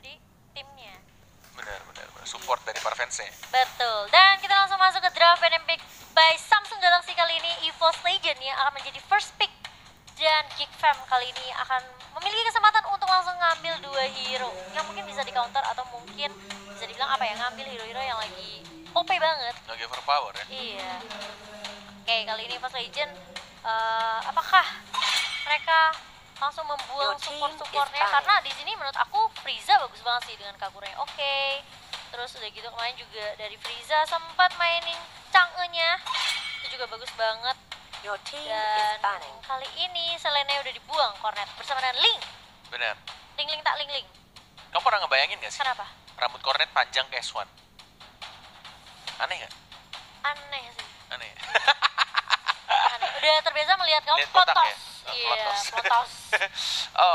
jadi timnya. Benar. Support dari para fansnya. Betul. Dan kita langsung masuk ke draft random pick by Samsung Galaxy kali ini. EVOS Legend yang akan menjadi first pick. Dan Geek Fam kali ini akan memiliki kesempatan untuk langsung ngambil 2 hero yang mungkin bisa di counter atau mungkin bisa dibilang apa ya, ngambil hero-hero yang lagi OP banget. Lagi overpower ya. Iya. Oke, kali ini EVOS Legend apakah mereka langsung membuang support-supportnya, karena di sini menurut aku Frieza bagus banget sih dengan Kagura. Oke. Terus udah gitu kemarin juga dari Frieza sempat mainin Chang'e-nya. Itu juga bagus banget. Dan kali ini Selene udah dibuang Cornet bersama dengan Ling. Benar. Ling. Kamu pernah ngebayangin gak sih? Kenapa? Rambut Cornet panjang kayak Swan. Aneh gak? Aneh sih. Aneh. Aneh. Udah terbiasa melihat kamu Lihat botak potos. ya? Iya, potos.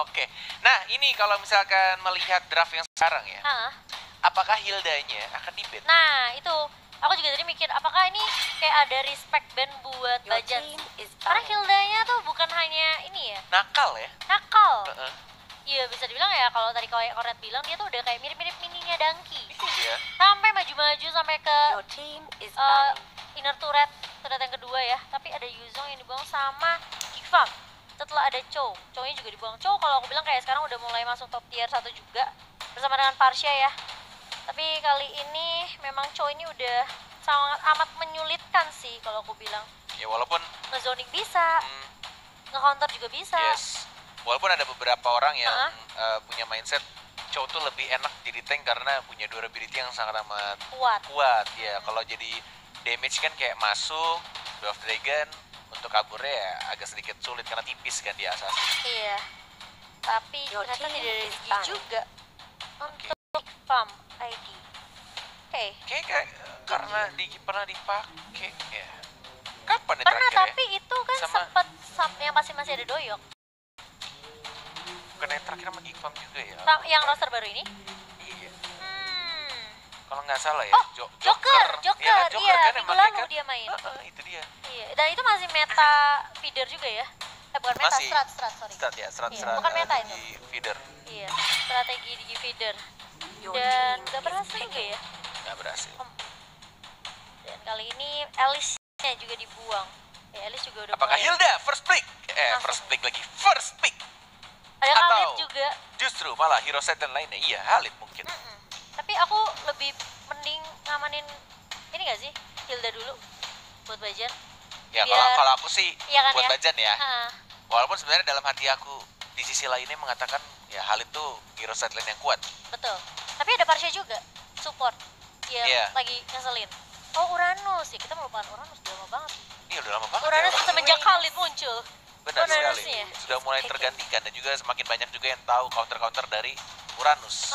Oke. Nah, ini kalau misalkan melihat draft yang sekarang ya. Hah? Apakah Hildanya akan di-ban? Nah, itu. Aku juga tadi mikir, apakah ini kayak ada respect band buat Bajan? Karena Hildanya tuh bukan hanya ini ya. Nakal ya? Nakal. Iya, bisa dibilang ya, kalau tadi kayak Cornet bilang, dia tuh udah kayak mirip-mirip mininya Danky. Iya. Sampai maju-maju sampai ke inner turret yang kedua ya. Tapi ada Yuzong yang dibuang sama Kifam. Setelah ada Chow-nya juga dibuang. Chow kalau aku bilang kayak sekarang udah mulai masuk top tier 1 juga. Bersama dengan Parsia ya. Tapi kali ini memang Chow ini udah sangat amat menyulitkan sih kalau aku bilang. Ya walaupun Ngezoning bisa, nge-counter juga bisa. Yes. Walaupun ada beberapa orang yang punya mindset Chow tuh lebih enak jadi tank karena punya durability yang sangat amat kuat ya. Kalau jadi damage kan kayak masuk Dwarf Dragon, untuk kaburnya ya agak sedikit sulit karena tipis kan di asas. Iya. Tapi ternyata tidak ada rezeki juga untuk farm ID. Kayak karena pernah dipakai ya. Kapan ya Pernah, terakhir tapi ya? itu kan sempet yang masih ada Doyok. Bukan yang terakhir sama Geek Farm juga ya? Yang roster baru ini? Iya. Kalau nggak salah ya. Oh, Joker. Iya, kan minggu lalu kan dia main. Itu dia. Iya, dan itu masih meta feeder juga ya? Bukan meta, masih. strat, sorry. Strat. Iya, bukan meta itu. Feeder. Iya, strategi di feeder. Dan nggak berhasil juga ya? Nggak berhasil. Dan kali ini Alice-nya juga dibuang. Ya, Alice juga udah Apakah Hilda first pick? First pick. Ada Khalid juga. Justru malah hero set dan lainnya. Iya, Khalid mungkin. Tapi aku lebih mending ngamanin ini gak sih? Hilda dulu buat Bajan. Ya, kalau aku sih iya kan, buat ya? Bajan ya. Walaupun sebenarnya dalam hati aku di sisi lainnya mengatakan ya Khalid tuh hero set lane yang kuat. Betul. Tapi ada Parsia juga support yang lagi ngeselin. Oh, Uranus ya, kita melupakan Uranus udah lama banget. Iya, udah lama banget. Uranus semenjak Khalid muncul. Benar sekali. Sudah mulai tergantikan dan juga semakin banyak juga yang tahu counter dari Uranus.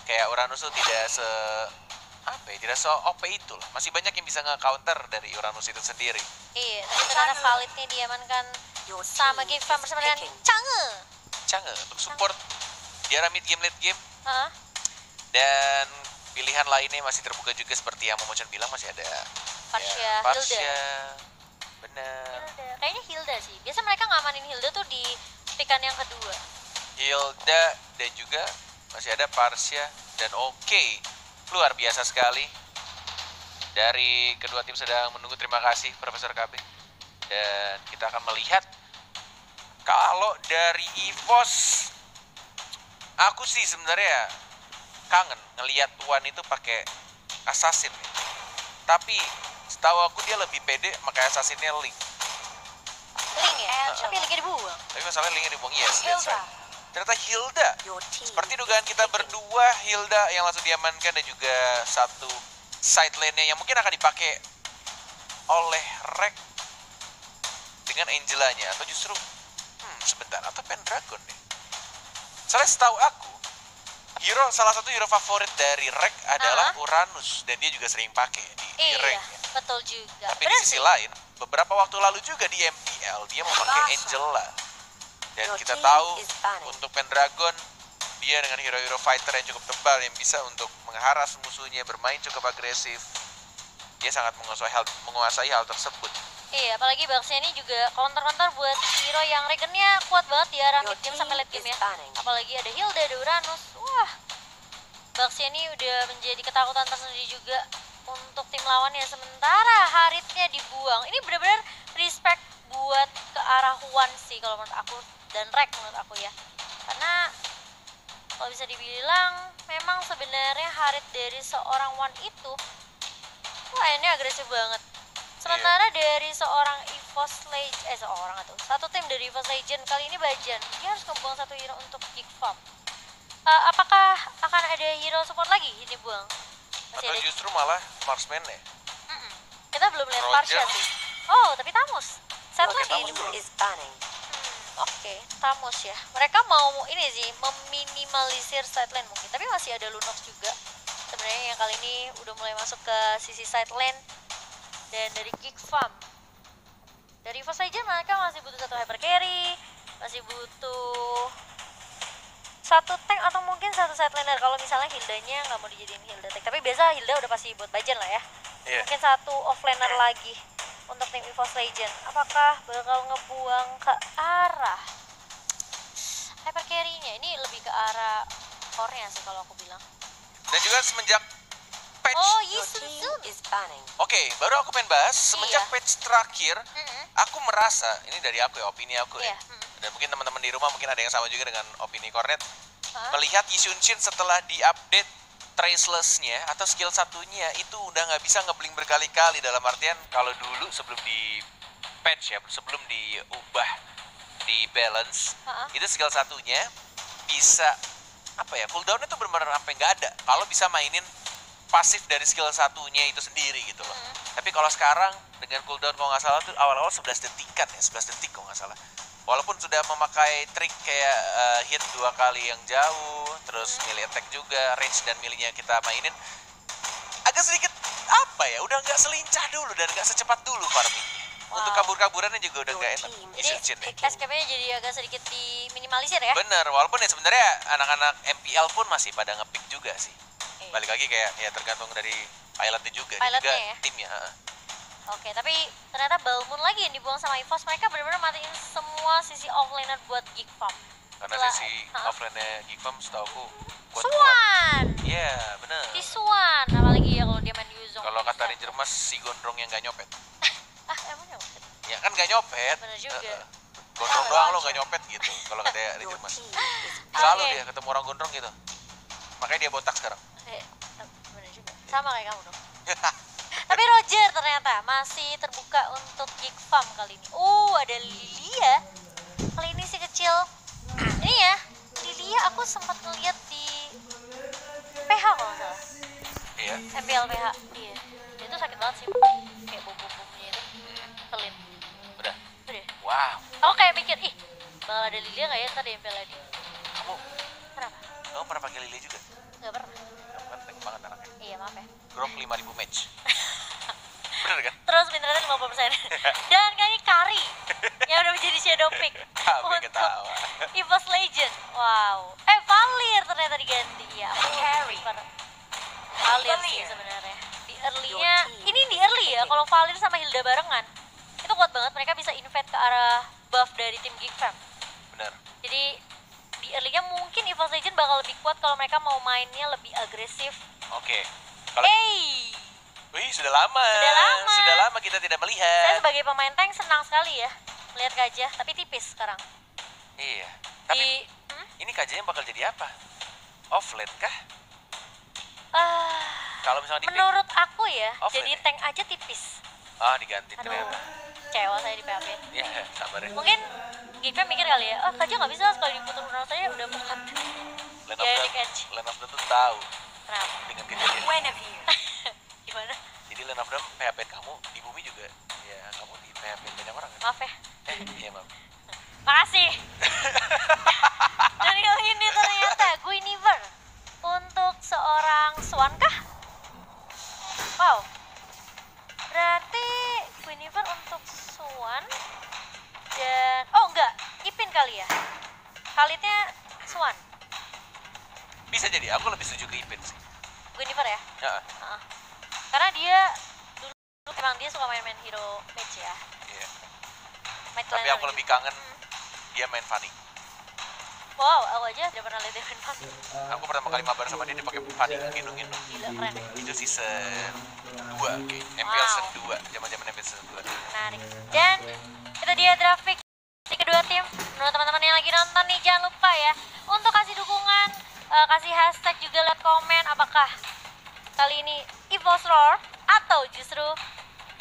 Kayak Uranus tuh tidak se OP itu lah. Masih banyak yang bisa nge-counter dari Uranus itu sendiri. Iya, tapi ternyata Khalidnya diamankan sama Geek Farm bersama dengan Chang'e untuk support di arah mid game, late game. Dan pilihan lainnya masih terbuka juga seperti yang Momochan bilang, masih ada Parsia, Hilda. Benar. Kayaknya Hilda sih. Biasa mereka ngamanin Hilda tuh di pickan yang kedua. Hilda dan juga masih ada Parsia dan luar biasa sekali. Dari kedua tim sedang menunggu, terima kasih Profesor KB. Dan kita akan melihat kalau dari EVOS, aku sih sebenarnya kangen ngelihat Wan itu pakai assassin. Tapi setahu aku dia lebih pede pakai assassinnya Link. Link ya? Tapi Linknya dibuang. Tapi masalahnya Linknya dibuang, yes, that's right. Ternyata Hilda, seperti dugaan kita berdua, Hilda yang langsung diamankan dan juga satu side lane-nya yang mungkin akan dipakai oleh Rek dengan Angelanya, atau justru sebentar, atau Pendragon deh. Soalnya setahu aku, salah satu hero favorit dari Rek adalah Uranus, dan dia juga sering pakai di rank. Iya, betul juga. Tapi di sisi lain, beberapa waktu lalu juga di MPL dia memakai Angela. Dan kita tahu untuk Pendragon, dia dengan hero-hero fighter yang cukup tebal yang bisa untuk mengharas musuhnya, bermain cukup agresif. Dia sangat menguasai hal tersebut. Iya, apalagi Baxia ini juga counter-counter buat hero yang regennya kuat banget di arah mid game sampai late game ya. Apalagi ada Hilda, ada Uranus. Wah, Baxia ini udah menjadi ketakutan tersendiri juga untuk tim lawannya. Sementara Haritnya dibuang. Ini benar-benar respect buat ke arah Huan sih kalau menurut aku, dan Rek menurut aku ya. Karena kalau bisa dibilang memang sebenarnya Harit dari seorang Wan itu, wah ini agresif banget. Sementara dari seorang EVOS Legend, satu tim dari EVOS Legend kali ini Bajan, dia harus ngebuang satu hero untuk Geek Farm. Apakah akan ada hero support lagi ini buang? Atau justru malah marksman ya? Kita belum lihat Parsha sih. Oh, tapi Tamus. Setline is banning. Oke, Tamus ya. Mereka mau ini sih, meminimalisir sideline mungkin. Tapi masih ada Lunox juga. Sebenarnya yang kali ini udah mulai masuk ke sisi sideline. Dan dari Geek Farm, dari EVOS Legend mereka masih butuh satu hyper carry, masih butuh satu tank atau mungkin satu sideliner kalau misalnya Hildanya nggak mau dijadiin Hilda tank. Tapi biasa Hilda udah pasti buat Bajan lah ya. Mungkin satu offlaner lagi untuk tim EVOS Legend. Apakah bakal ngebuang ke arah hyper carry-nya? Ini lebih ke arah core-nya sih kalau aku bilang. Dan juga semenjak patch. Oh, Oke, baru aku pengen bahas semenjak patch terakhir, aku merasa ini dari aku ya, opini aku ya. Dan mungkin teman-teman di rumah mungkin ada yang sama juga dengan opini Cornet. Melihat Yi Xuanxin setelah di-update traceless-nya atau skill satunya itu udah nggak bisa ngebling berkali-kali, dalam artian kalau dulu sebelum di patch ya, sebelum diubah di balance, itu skill satunya bisa apa ya, cooldown-nya tuh benar-benar sampai nggak ada kalau bisa mainin pasif dari skill satunya itu sendiri gitu loh. Tapi kalau sekarang dengan cooldown kalau nggak salah tuh awal-awal 11 detikan ya, 11 detik kalau nggak salah. Walaupun sudah memakai trik kayak hit 2 kali yang jauh, terus melee attack juga, range dan melee-nya kita mainin agak sedikit apa ya, udah nggak selincah dulu dan nggak secepat dulu farmingnya. Untuk kabur-kaburannya juga udah nggak enak. Jadi escape-nya jadi agak sedikit diminimalisir ya? Bener, walaupun ya sebenarnya anak-anak MPL pun masih pada ngepick juga sih. Balik lagi kayak ya tergantung dari pilotnya juga, ya? timnya. Oke, tapi ternyata Balmoon lagi yang dibuang sama EVOS. Mereka benar-benar matiin semua sisi offlaner buat Geek Farm. Karena sisi offlaner Geek Farm setahu aku Swan! Iya, bener. Si Swan, apalagi ya kalau dia main Yuzong. Kalau kata Ranger Mas, si gondrong yang gak nyopet. Emang nyopet? Ya kan gak nyopet. Bener juga. Gondrong doang lo gak nyopet gitu, kalau kata Ranger Mas. Selalu dia ketemu orang gondrong gitu. Makanya dia botak sekarang. Bener juga. Sama kayak kamu dong. Tapi Roger ternyata masih terbuka untuk Geek Farm kali ini. Ada Lilia. Kali ini si kecil. Ini ya, Lilia aku sempat ngeliat di PH kalau nggak salah. Iya. MPL PH. Iya. Itu sakit banget sih. Kayak bom-bomnya itu. Pelin. Udah. Wow. Aku kayak mikir, bakal ada Lilia nggak ya ntar di MPL lagi. Kenapa? Kamu pernah pakai Lilia juga? Nggak pernah. Kamu kan tank banget anaknya. Iya, maaf ya. Grok 5.000 match. Bener kan? Terus minternya 50%. Dan kali Kari yang udah menjadi shadow pick untuk EVOS Legend. Wow. Valir ternyata diganti ya. Carry. Valir sih sebenarnya. Di early-nya, ini di early ya. Kalau Valir sama Hilda barengan, itu kuat banget. Mereka bisa invade ke arah buff dari tim Geek Farm. Bener. Jadi di early-nya mungkin EVOS Legend bakal lebih kuat kalau mereka mau mainnya lebih agresif. Oke. Wih, sudah lama kita tidak melihat. Saya sebagai pemain tank senang sekali ya melihat Gajah, tapi tipis sekarang. Iya. Tapi ini Gajahnya bakal jadi apa? Offlane kah? Kalau misalnya menurut aku ya, offlane jadi tank aja tipis. Diganti ternyata. Kecewa saya di PHP. Iya, sabar ya. Mungkin Gika mikir kali ya, Gajah nggak bisa sekali diputar menurut saya udah mukat. Lane of Them tuh tahu. Kenapa? Dengan kejadian. Gimana? Jadi Lane of Them PHP kamu di bumi juga. Ya, kamu di PHP banyak orang kan? Maaf ya. Iya, maaf. Makasih. Dan kali ini ternyata Guinevere untuk seorang Swan kah? Wow. Berarti Guinevere untuk Swan dan enggak, Ipin kali ya. Khalidnya Swan. Bisa jadi, aku lebih setuju ke Ipin sih. Guinevere ya? Karena dia dulu memang dia suka main-main hero match ya. Iya. Tapi aku lebih kangen dia main Fanny. Wow, aku aja udah pernah lihat Devin Mas. Aku pertama kali mabar sama dia pakai Fanny gendong-gendong. Gila, keren ya. Itu season 2, MPL season 2, zaman-zaman MPL season 2. Menarik. Dan itu dia draft pick di kedua tim. Menurut teman-teman yang lagi nonton nih, jangan lupa ya untuk kasih dukungan, kasih hashtag juga, lihat komen apakah kali ini EVOS Roar atau justru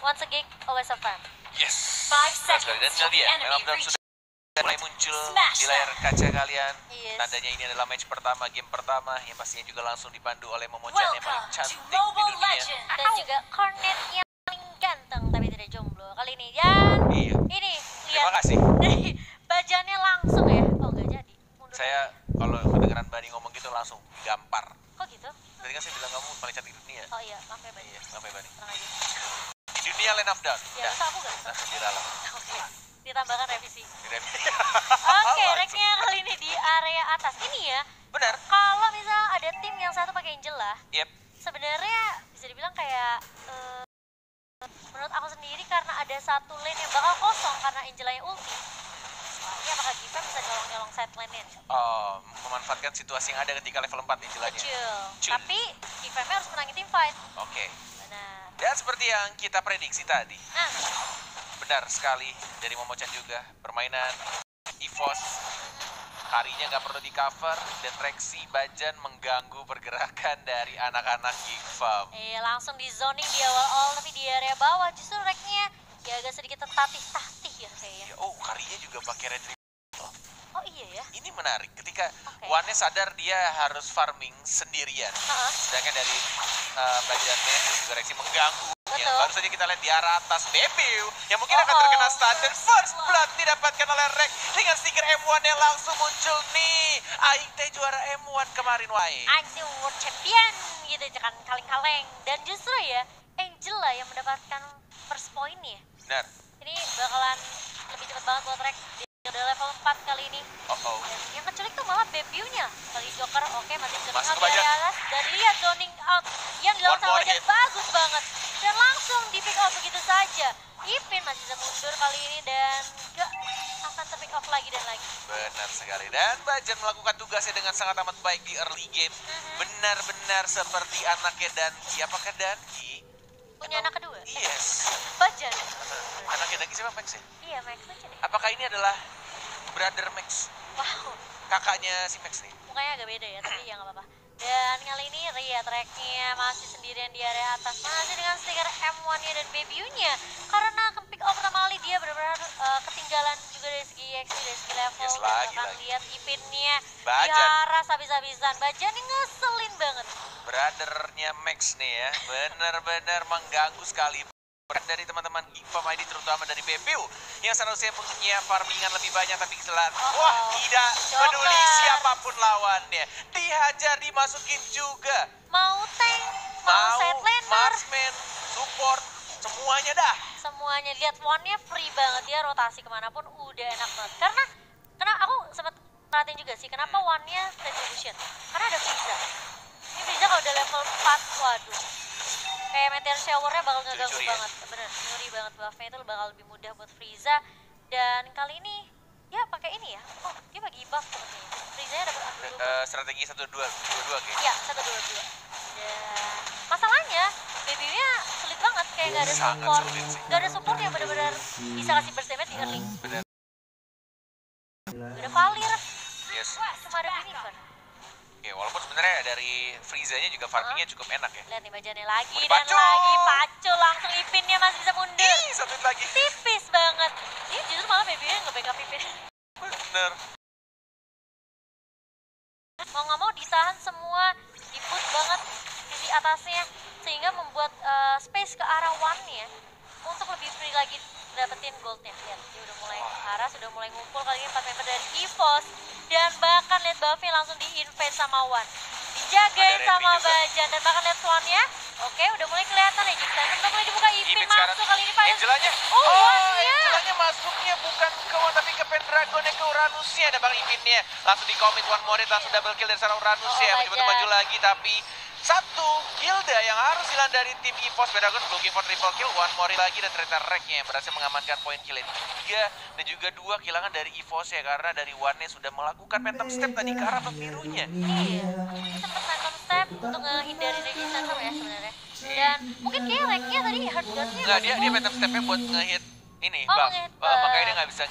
Once a Geek Always a Fan. Yes. 5 Benar sekali. Dan seconds ini till the dia, enemy Meltdown reaches. sudah mulai muncul Smash di layar kaca kalian. Yes. Tandanya ini adalah match pertama, game pertama yang pastinya juga langsung dipandu oleh Momochan yang paling Welcome to cantik di Mobile dunia. Legends. Dan juga Cornet yang paling ganteng tapi tidak jomblo kali ini. Dan Iya. ini Terima lihat kasih. dari bajannya langsung ya. Oh nggak jadi. Mundur. Saya kalau kedengeran Bani ngomong gitu langsung gampar. Kok gitu? Tadi kan saya bilang kamu paling cantik di dunia. Oh iya, maaf ya Bani. Iya, maaf ya Bani. Tenang aja. Di dunia Land of Dawn. Ya, Dah, bisa aku gak bisa? langsung diralam. Oke. Ditambahkan revisi. Direm. Oke, Langsung. ranknya kali ini di area atas. Ini ya, Benar. kalau misal ada tim yang satu pakai Angela, Yep. sebenarnya bisa dibilang kayak menurut aku sendiri karena ada satu lane yang bakal kosong karena Angelanya ulti. Wah, ini apakah Gipem bisa nyolong-nyolong side lane-nya nih? Memanfaatkan situasi yang ada ketika level 4 Angelanya. Cul. Tapi Gipemnya harus menangi tim fight. Oke. Benar. Dan seperti yang kita prediksi tadi, Nah, benar sekali dari Momochan juga, permainan EVOS harinya nggak perlu di cover dan Rexy Bajan mengganggu pergerakan dari anak-anak Geek Farm. langsung di zoning di awal-awal tapi di area bawah justru ranknya ya agak sedikit tatih-tatih ya kayaknya. Oh, harinya juga pakai red Ribbon. Oh iya ya. Ini menarik ketika Oke. Wane sadar dia harus farming sendirian. Heeh. Sedangkan dari Bajannya dan juga Rexy mengganggu. Ya, Betul. baru saja kita lihat di arah atas Bebiu yang mungkin akan Oh-oh. terkena stun dan first blood didapatkan oleh Rex dengan stiker M1 yang langsung muncul nih. Aing teh juara M1 kemarin wae. Aduh, world champion gitu kan kaleng-kaleng. Dan justru ya Angela yang mendapatkan first point ya. Benar. Ini bakalan lebih cepat banget buat Rex. Dia udah level 4 kali ini. Oh. Dan yang keculik tuh malah Bebiu-nya. Kali Joker oke masih zoning Masuk out ke dari Bajan. atas. Dan lihat zoning out yang dilakukan One sama more Bajan hit. bagus banget. Dan langsung di pick off begitu saja. Ipin masih bisa mundur kali ini dan gak akan ter-pick off lagi dan lagi. Benar sekali. Dan Bajan melakukan tugasnya dengan sangat amat baik di early game. Benar-benar seperti anaknya Danki. Apakah Danki? Punya anak kedua. Yes. Bajan. Anaknya Danki siapa Max ya? Iya, Max aja deh. Apakah ini adalah brother Max? Wow. Kakaknya si Max nih? Mukanya agak beda ya, tapi ya nggak apa-apa. Dan kali ini Ria tracknya masih sendirian di area atas, masih dengan stiker M1-nya dan Bebiu-nya. Karena ke pick off pertama kali dia benar-benar ketinggalan juga dari segi XP, dari segi level. Yes, Dan lagi. akan lihat Ipinnya Bajan. diharas habis-habisan. Bajan ini ngeselin banget. Brothernya Max nih ya, benar-benar mengganggu sekali. Dari teman-teman Geek Farm ID terutama dari Bebiu yang seharusnya punya farmingan lebih banyak tapi keselan. Wah, tidak peduli Joker. siapapun lawannya. Dihajar, dimasukin juga. Mau tank, mau side laner, marksman, support, semuanya dah. semuanya. Lihat one-nya free banget, dia rotasi kemanapun udah enak banget. Karena aku sempat perhatiin juga sih, kenapa one-nya retribution? Karena ada Frieza. Ini Frieza kalau udah level 4, waduh. Kayak meteor shower-nya bakal ngeganggu Curi-curi ya? banget. Bener, ngeri banget buff-nya itu bakal lebih mudah buat Frieza. Dan kali ini, ya pakai ini ya. Oh, dia bagi buff sepertinya. Frieza-nya dapat ambil dulu. Strategi 1-2 kayaknya. Iya, 1-2-2. Dan masalahnya, Bebiu-nya sulit banget. Kayak gak ada Sangat support. sulit sih. Gak ada support yang benar-benar bisa kasih burst damage di early. Benar. Gak ada Valir, Yes. cuma ada Binifer. Oke, walaupun sebenarnya dari Frieza-nya juga farmingnya cukup enak ya. Lihat nih bajannya lagi Mau dan dipacu. lagi pacu langsung Ipinnya masih bisa mundur. Ih, satu lagi. Tipis banget. Ini justru malah Bebiu-nya nge-backup Ipin. Bener. Mau nggak mau ditahan semua, di-put banget sisi atasnya sehingga membuat space ke arah one-nya untuk lebih free lagi dapetin goldnya. Lihat, dia udah mulai arah, sudah mulai ngumpul kali ini 4 member dari EVOS dan bahkan lihat buff-nya langsung di-invade sama One. Dijagain Ada sama Redmi juga. Bajan dan bahkan lihat Swan-nya. Oke, udah mulai kelihatan ya. Jadi udah mulai dibuka Ipin Ipin sekarang. masuk kali ini Pak. Angelanya. Oh, One-nya. Angelanya masuknya bukan ke One tapi ke Pendragonnya, ke Uranusnya. Ada Bang Ipinnya. Langsung di commit one more hit, langsung double kill dari sana Uranusnya. Oh, Mencoba untuk Bajan. maju lagi tapi satu Hilda yang harus hilang dari tim EVOS. Dragon looking for triple kill, one more lagi, dan ternyata Rek-nya yang berhasil mengamankan poin kill yang 3 dan juga 2 kehilangan dari EVOS ya, karena dari One-nya sudah melakukan phantom step tadi ke arah birunya. Iya, ini sempat phantom step untuk ngehindari Registrator ya sebenarnya. Dan mungkin kayak Rek-nya tadi hard guard-nya. Nggak, dia phantom step-nya buat ngehit ini, Oh, Bang. ngehit, Makanya dia nggak bisa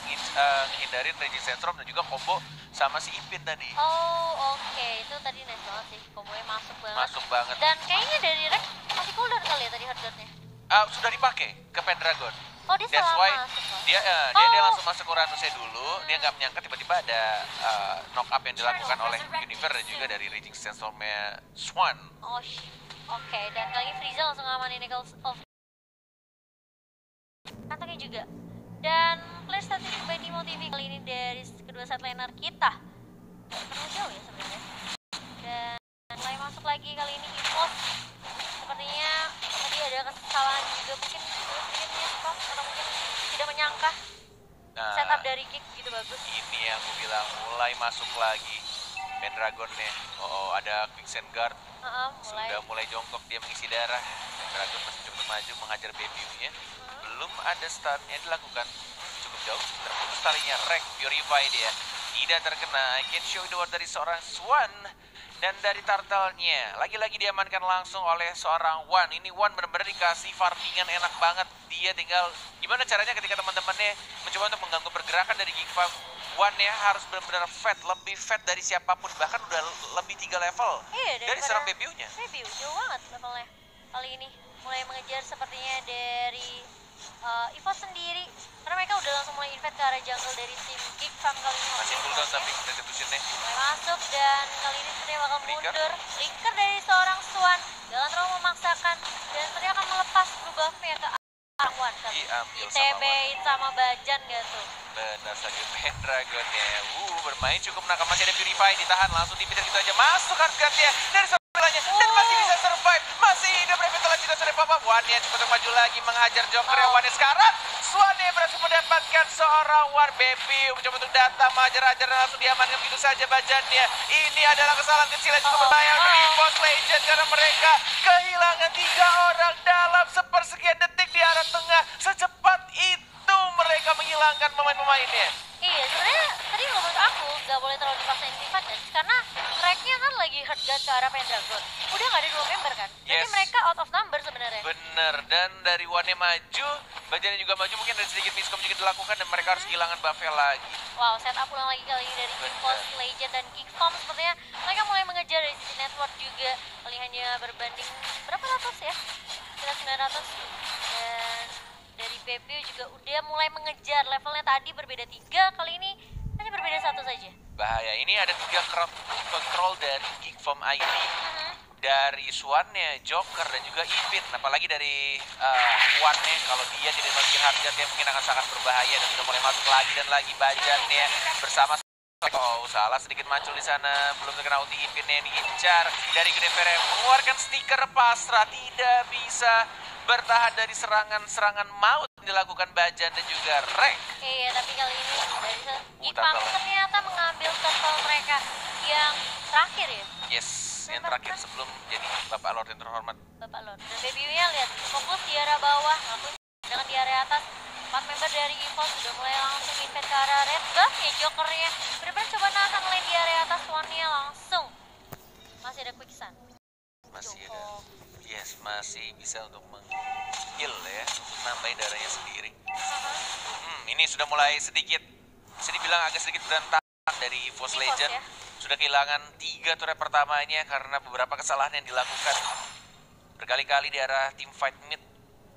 ngehindarin Raging Sandstorm dan juga combo sama si Ipin tadi. Oh, oke. Itu tadi nice banget sih. Kombonya masuk banget. Masuk banget. Dan kayaknya dari Rek masih cooldown kali ya tadi hard guard-nya. Sudah dipakai ke Pendragon. Oh, dia That's salah why masuk. dia langsung masuk ke Uranusnya dulu. Dia nggak menyangka tiba-tiba ada knock up yang dilakukan oleh Universe dan juga dari Raging Sandstorm-nya Swan. Oh, oke. Dan kali ini Frieza langsung ngamanin Nichols off. Kantongnya juga. Dan player statistik by Nimo TV kali ini dari kedua set laner kita. Terlalu jauh ya sebenarnya. Dan mulai masuk lagi kali ini EVOS. Sepertinya tadi ada kesalahan juga mungkin sedikit miskok atau mungkin tidak menyangka setup dari kick gitu bagus. Ini yang aku bilang mulai masuk lagi Pendragon-nya. Oh, ada quicksand guard. Sudah mulai jongkok dia mengisi darah. Pendragon masih cukup maju mengajar Baby-nya. Belum ada stun yang dilakukan. Cukup jauh, terputus talinya. Rek, Purify dia. Tidak terkena. I can show the word dari seorang Swan. Dan dari Turtle-nya, lagi-lagi diamankan langsung oleh seorang Wan. Ini Wan benar-benar dikasih farmingan enak banget. Dia tinggal, gimana caranya ketika teman-temannya mencoba untuk mengganggu pergerakan dari Geek Farm. Wan-nya harus benar-benar fat, lebih fat dari siapapun. Bahkan udah lebih 3 level dari serang Baby-nya. Baby, jauh banget levelnya kali ini. Mulai mengejar sepertinya dari EVOS sendiri. Karena mereka udah langsung mulai invade ke arah jungle dari tim Geek Farm kali ini. Masih cooldown tapi restitution-nya. Mulai masuk dan kali ini sepertinya bakal mundur. Flicker dari seorang Swan. Jangan terlalu memaksakan. Dan sepertinya akan melepas buff-nya ke arah Wan. ITB-in sama Bajan gak tuh? Benar saja Pendragon-nya. Bermain cukup nakal. Masih ada Purify ditahan. Langsung dipindah gitu aja. Masuk hardguard-nya dari sebelahnya. Dan masih bisa survive. Masih hidup. Revital tidak sudah apa-apa. Wan-nya cepat maju lagi menghajar Joker. Wan-nya sekarang. Swan-nya berhasil mendapatkan seorang War Baby. Mencoba untuk datang mengajar-ajar dan langsung diamankan begitu saja Bajannya. Ini adalah kesalahan kecil yang cukup berbahaya untuk EVOS Legend. Karena mereka kehilangan 3 orang dalam sepersekian detik di arah tengah. Secepat itu mereka menghilangkan pemain-pemainnya. Iya, sebenarnya tadi menurut aku nggak boleh terlalu dipaksain sifat ya. Karena Rek-nya kan lagi hard guard ke arah Pendragon. Udah nggak ada 2 member kan? Jadi mereka out of number sebenarnya. Bener, dan dari Wan-nya maju, Bajannya juga maju, mungkin ada sedikit miskom juga dilakukan dan mereka harus kehilangan buff-nya lagi. Wow, setup ulang lagi kali ini dari EVOS Legend dan Geek Farm. Sepertinya mereka mulai mengejar dari sisi network juga. Kali hanya berbanding berapa ratus ya? Kira 900. Dan dari BPU juga udah mulai mengejar. Levelnya tadi berbeda 3, kali ini hanya berbeda 1 saja. Bahaya, ini ada 3 crowd control dari Geek Farm ID. Dari Swan-nya, Joker, dan juga Ipin. Apalagi dari Wan-nya, kalau dia tidak memiliki hardguard, dia mungkin akan sangat berbahaya. Dan sudah mulai masuk lagi dan lagi Bajannya bersama. Oh, salah sedikit muncul di sana. Belum terkena ulti Ipin yang diincar dari Gnevere. Mengeluarkan stiker pasrah, tidak bisa bertahan dari serangan-serangan maut yang dilakukan Bajan dan juga Rek. Iya, tapi kali ini dari Ipang ternyata mengambil turtle mereka yang terakhir ya. Yes, yang terakhir sebelum jadi Bapak Lord yang terhormat. Bapak Lord. Dan Baby-nya lihat fokus di area bawah, lalu dengan di area atas. 4 member dari EVOS sudah mulai langsung invade ke arah red buff ya. Jokernya benar-benar coba nahan lane di area atas. One-nya langsung. Masih ada quicksand. Masih ada. Yes, masih bisa untuk meng-heal ya, untuk nambahin darahnya sendiri. Ini sudah mulai sedikit, bisa dibilang agak sedikit berantakan dari EVOS Legend. Ya? Sudah kehilangan 3 turret pertamanya karena beberapa kesalahan yang dilakukan berkali-kali di arah team fight mid.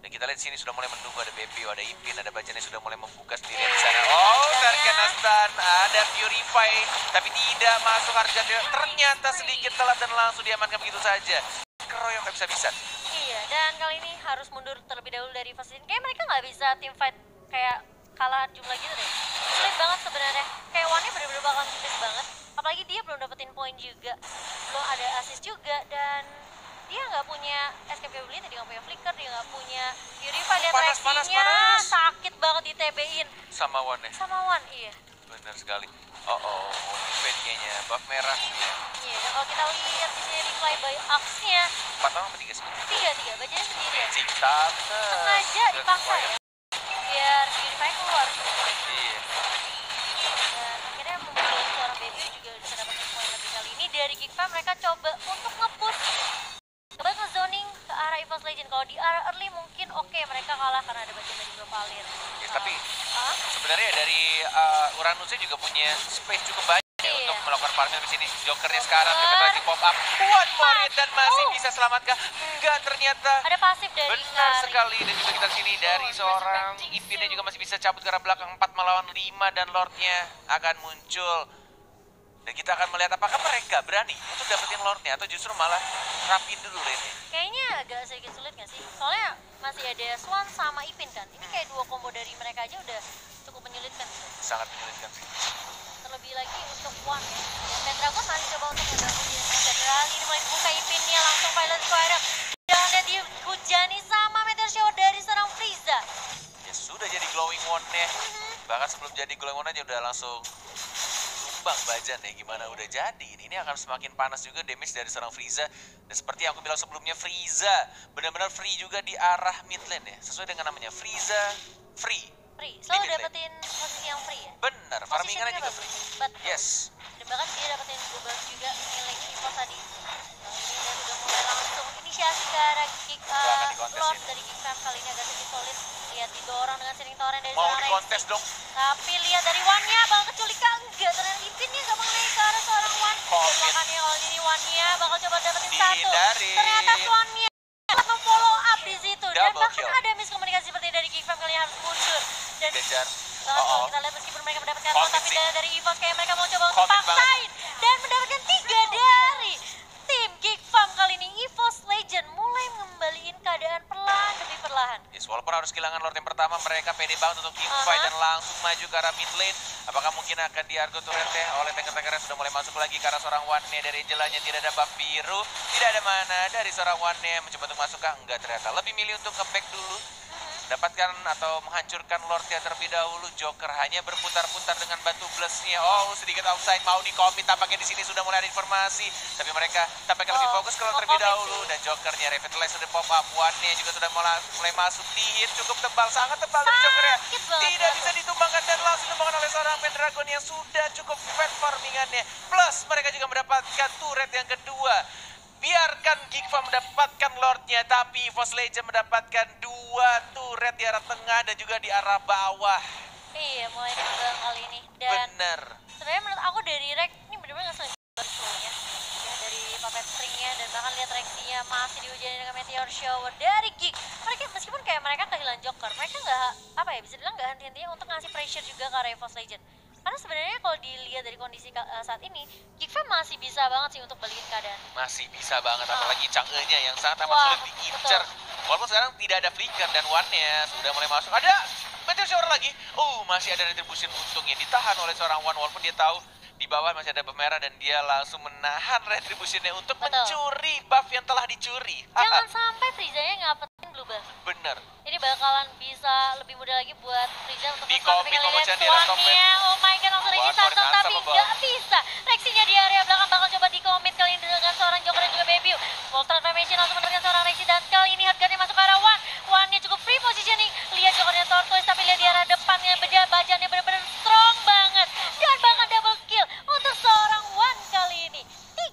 Dan kita lihat sini sudah mulai menunggu, ada BPU, ada Ipin, ada Bajan yang sudah mulai membuka sendiri di sana. Oh, terkena stun, ada Purify, tapi tidak masuk harga. Ternyata sedikit telat dan langsung diamankan begitu saja. Keroyok nggak bisa-bisa. Iya, dan kali ini harus mundur terlebih dahulu dari fase ini. Kayak mereka nggak bisa team fight kayak kalah jumlah gitu deh. Sulit banget sebenarnya. Kayak One-nya bener-bener bakal sulit banget. Apalagi dia belum dapetin poin juga, belum ada assist juga, dan dia nggak punya escape ability, dia nggak punya flicker, dia nggak punya Purify. Lihat reaksinya sakit banget di TB-in. Sama One-nya. Sama One, iya. Benar sekali. Oh, event kayaknya, buff merah. Iya, dan kalau kita lihat di sini reply by Axe-nya 4 orang apa 3 sih? 3 bacanya sendiri ya. Magic Tante. Sengaja dipaksa ya, biar PewDiePie keluar. Iya. Dan akhirnya membuat seorang baby juga bisa dapetin poin lebih kali ini. Dari Geekfam mereka coba untuk nge-push, coba nge-zoning ke arah EVOS Legend. Kalau di arah early mungkin oke, mereka kalah karena ada bagian dari Propalir. Ya, tapi sebenarnya dari Uranusnya juga punya space cukup banyak ya Iya. untuk melakukan farming di sini. Jokernya sekarang lagi pop up. One more hit dan masih bisa selamatkan. Enggak, ternyata Ada pasif dari benar Ngari. sekali. Dan juga kita di sini dari seorang Ipinnya juga masih bisa cabut ke arah belakang 4 melawan 5 dan Lordnya akan muncul. Dan kita akan melihat apakah mereka berani untuk dapetin Lordnya atau justru malah rapin dulu lane-nya. Kayaknya agak sedikit sulit gak sih? Soalnya masih ada Swan sama Ipin kan. Ini kayak dua combo dari mereka aja udah cukup menyulitkan. Sangat menyulitkan sih. Terlebih lagi untuk One ya. Dan Dragon masih coba untuk menggabung di Federal. Ini mulai buka Ipinnya, langsung Pilot Square. Dan dia dihujani sama Meteor Shower dari seorang Frieza. Ya sudah jadi glowing one-nya. Bahkan sebelum jadi glowing one aja udah langsung tumbang bajan ya. Gimana udah jadi. Ini akan semakin panas juga damage dari seorang Frieza. Dan seperti yang aku bilang sebelumnya, Frieza benar-benar free juga di arah mid lane ya. Sesuai dengan namanya, Frieza free. Free, selalu Di mid lane. dapetin posisi yang free ya. Bener, farmingannya juga Positioningnya free. bagus. Betul. Yes. Dan bahkan dia dapetin double juga milik EVOS tadi. Nah, ini dia sudah mulai langsung inisiasi ke arah kick akan dikontes Lord ini. dari Geekfam. Kali ini agak sedikit solid. Lihat didorong dengan Searing Torrent dari Mau seorang dikontes Rexy. dong. Tapi lihat dari One-nya bakal keculikan. Enggak, ternyata Ipinnya gak mengenai ke arah seorang One. Dan Commit. makanya kalau ini One-nya bakal coba dapetin satu. Dihindari. Ternyata Swan-nya memfollow up di situ. Dan Double bahkan kill. ada miskomunikasi seperti dari Geekfam kali ini harus mundur. Dan Kejar. kalau kita lihat meskipun mereka mendapatkan Commit point, tapi sih. dari EVOS kayak mereka mau coba untuk Commit banget. paksain dan mendapatkan 3 dari tim Geekfam. Kali ini EVOS Legend mulai mengembalikan keadaan perlahan demi perlahan. Yes, walaupun harus kehilangan Lord yang pertama, mereka pede banget untuk team fight dan langsung maju ke arah mid lane. Apakah mungkin akan diargo turretnya oleh tanker-tanker yang sudah mulai masuk lagi ke arah seorang One-nya dari Angelanya. Tidak ada buff biru, tidak ada mana dari seorang One-nya mencoba untuk masuk kah? Enggak, ternyata lebih milih untuk nge-back dulu. Mendapatkan atau menghancurkan Lordnya terlebih dahulu. Joker hanya berputar-putar dengan batu blessnya. Oh, sedikit offside, mau di-commit. Tampaknya di sini sudah mulai ada informasi. Tapi mereka tampaknya lebih fokus ke Lord terlebih dahulu. Dan Jokernya Revitalize sudah pop up. One-nya juga sudah mulai masuk. Di-hit cukup tebal, sangat tebal dari Jokernya. Sakit banget. Tidak bisa ditumbangkan dan langsung ditumbangkan oleh seorang Pendragon yang sudah cukup fat farmingannya. Plus mereka juga mendapatkan turret yang kedua. Biarkan Geekfam mendapatkan Lordnya, tapi EVOS Legend mendapatkan 2 turret di arah tengah dan juga di arah bawah. Iya, mulai dikembang kali ini. Dan Bener. sebenarnya menurut aku dari Rex ini benar-benar ngeselin banget flow-nya. Ya, dari puppet string-nya dan bahkan lihat Rexy-nya masih dihujani dengan Meteor Shower dari Geek. Mereka meskipun kayak mereka kehilangan Joker, mereka nggak apa ya, bisa bilang nggak henti-hentinya untuk ngasih pressure juga ke arah EVOS Legend. Karena sebenarnya kalau dilihat dari kondisi saat ini, Geekfam masih bisa banget sih untuk balikin keadaan. Masih bisa banget, apalagi Chang'e-nya yang sangat amat Wah, sulit diincar. Walaupun sekarang tidak ada flicker dan One-nya sudah mulai masuk. Ada Meteor Shower lagi. Masih ada retribution, untungnya ditahan oleh seorang One. Walaupun dia tahu di bawah masih ada buff merah dan dia langsung menahan retributionnya untuk mencuri buff yang telah dicuri. Jangan sampai Frieza-nya ngapetin blue buff. Bener. Ini bakalan bisa lebih mudah lagi buat Frieza untuk Di-commit, kali lihat Momo-chan di arah top Swan-nya. Oh my god, langsung Rexy Wah, satu Swan tapi sama nggak bisa. Rexy-nya di area belakang bakal coba di-commit kali ini dengan seorang Joker dan juga Baby. Wall transformation langsung mendapatkan seorang Rexy dan kali ini hardgun-nya masuk ke arah One. One-nya cukup free positioning. Lihat Jokernya Tortoise tapi lihat di arah depannya bajannya benar-benar strong banget. Dan bahkan double kill untuk seorang One kali ini.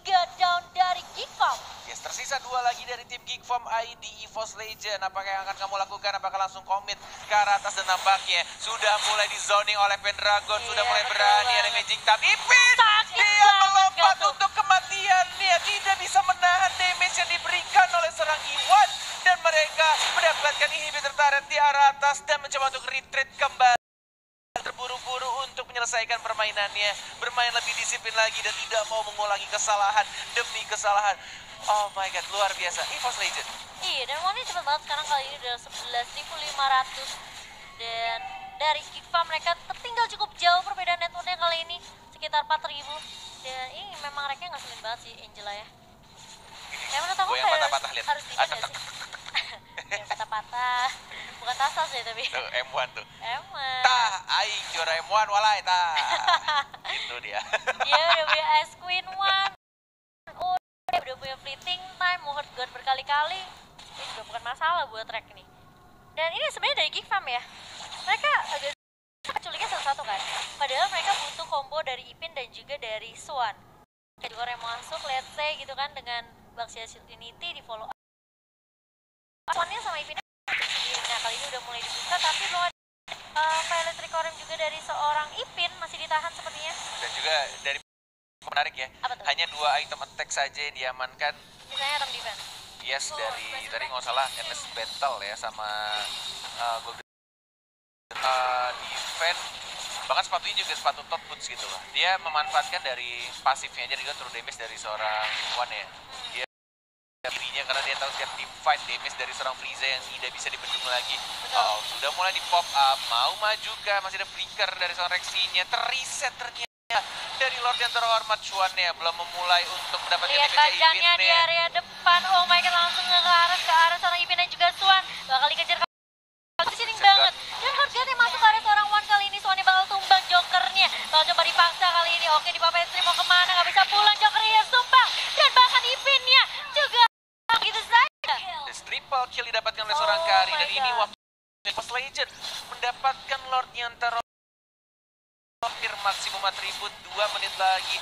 3 down dari Geekfam. Yes, tersisa 2 lagi dari tim Geekfam ID EVOS Legend. Apakah yang akan kamu lakukan? Apakah langsung komit ke arah atas? Dan nampaknya sudah mulai di zoning oleh Pendragon. Sudah mulai berani ada Magic Tap. Ipin! Dia melompat untuk kematiannya. Tidak bisa menahan damage yang diberikan oleh seorang Iwan. Dan mereka mendapatkan inhibitor turret di arah atas dan mencoba untuk retreat kembali. Terburu-buru untuk menyelesaikan permainannya, bermain lebih disiplin lagi dan tidak mau mengulangi kesalahan demi kesalahan. Oh my god, luar biasa, EVOS Legend. Iya, dan One-nya cepet banget sekarang kali ini udah 11.500. Dan dari Geekfam mereka tertinggal cukup jauh perbedaan networknya kali ini sekitar 4.000. Dan ini memang ranknya ngeselin banget sih Angela ya. Ya menurut aku Gue yang kayak patah-patah, lihat. harus defend gak sih? Yang patah-patah, bukan tasas ya tapi. Tuh, M1 tuh. Emang. Tah, aing juara M1 walai, tah. Gitu. tuh dia. Dia udah punya Ice Queen One. Oh, dia udah punya fleeting time, mau hurt guard berkali-kali. Ini juga bukan masalah buat track nih. Dan ini sebenarnya dari Geek Farm ya. Mereka agak culiknya satu-satu kan. Padahal mereka butuh combo dari Ipin dan juga dari Swan. Kayak juga yang masuk, let's say gitu kan, dengan Baxia Shield Unity di follow up. Swannya sama Ipinnya sendiri. Nah kali ini udah mulai dibuka tapi belum ada Violet Requiem juga dari seorang Ipin, masih ditahan sepertinya. Dan juga dari menarik ya, hanya 2 item attack saja yang diamankan. Misalnya item defense. Yes, dari tadi nggak salah Endless Battle ya sama defense. Bahkan sepatunya juga sepatu top boots gitu lah. Dia memanfaatkan dari pasifnya aja juga true damage dari seorang One ya. Dia dirinya karena dia tahu setiap team fight damage dari seorang Frieza yang tidak bisa dibendung lagi. Oh, sudah mulai di pop up, mau maju kah? Masih ada flicker dari seorang Rexinya, terreset ternyata dari Lord yang terhormat. Chuan-nya belum memulai untuk mendapatkan lihat bajangnya di area depan. Oh my god, langsung ke arah seorang Ipin dan juga Swan. Bakal dikejar positioning banget. Dan harganya masuk ke arah seorang One kali ini. Swan bakal tumbang jokernya. Bakal coba dipaksa kali ini. Oke, di Papa Stream mau kemana? Gak bisa pulang, jokernya tumbang. Dan bahkan Ipinnya juga gitu saja. Triple kill didapatkan oleh seorang Kari. Dan ini waktu Post Legend mendapatkan Lord yang hampir maksimum atribut 2 menit lagi.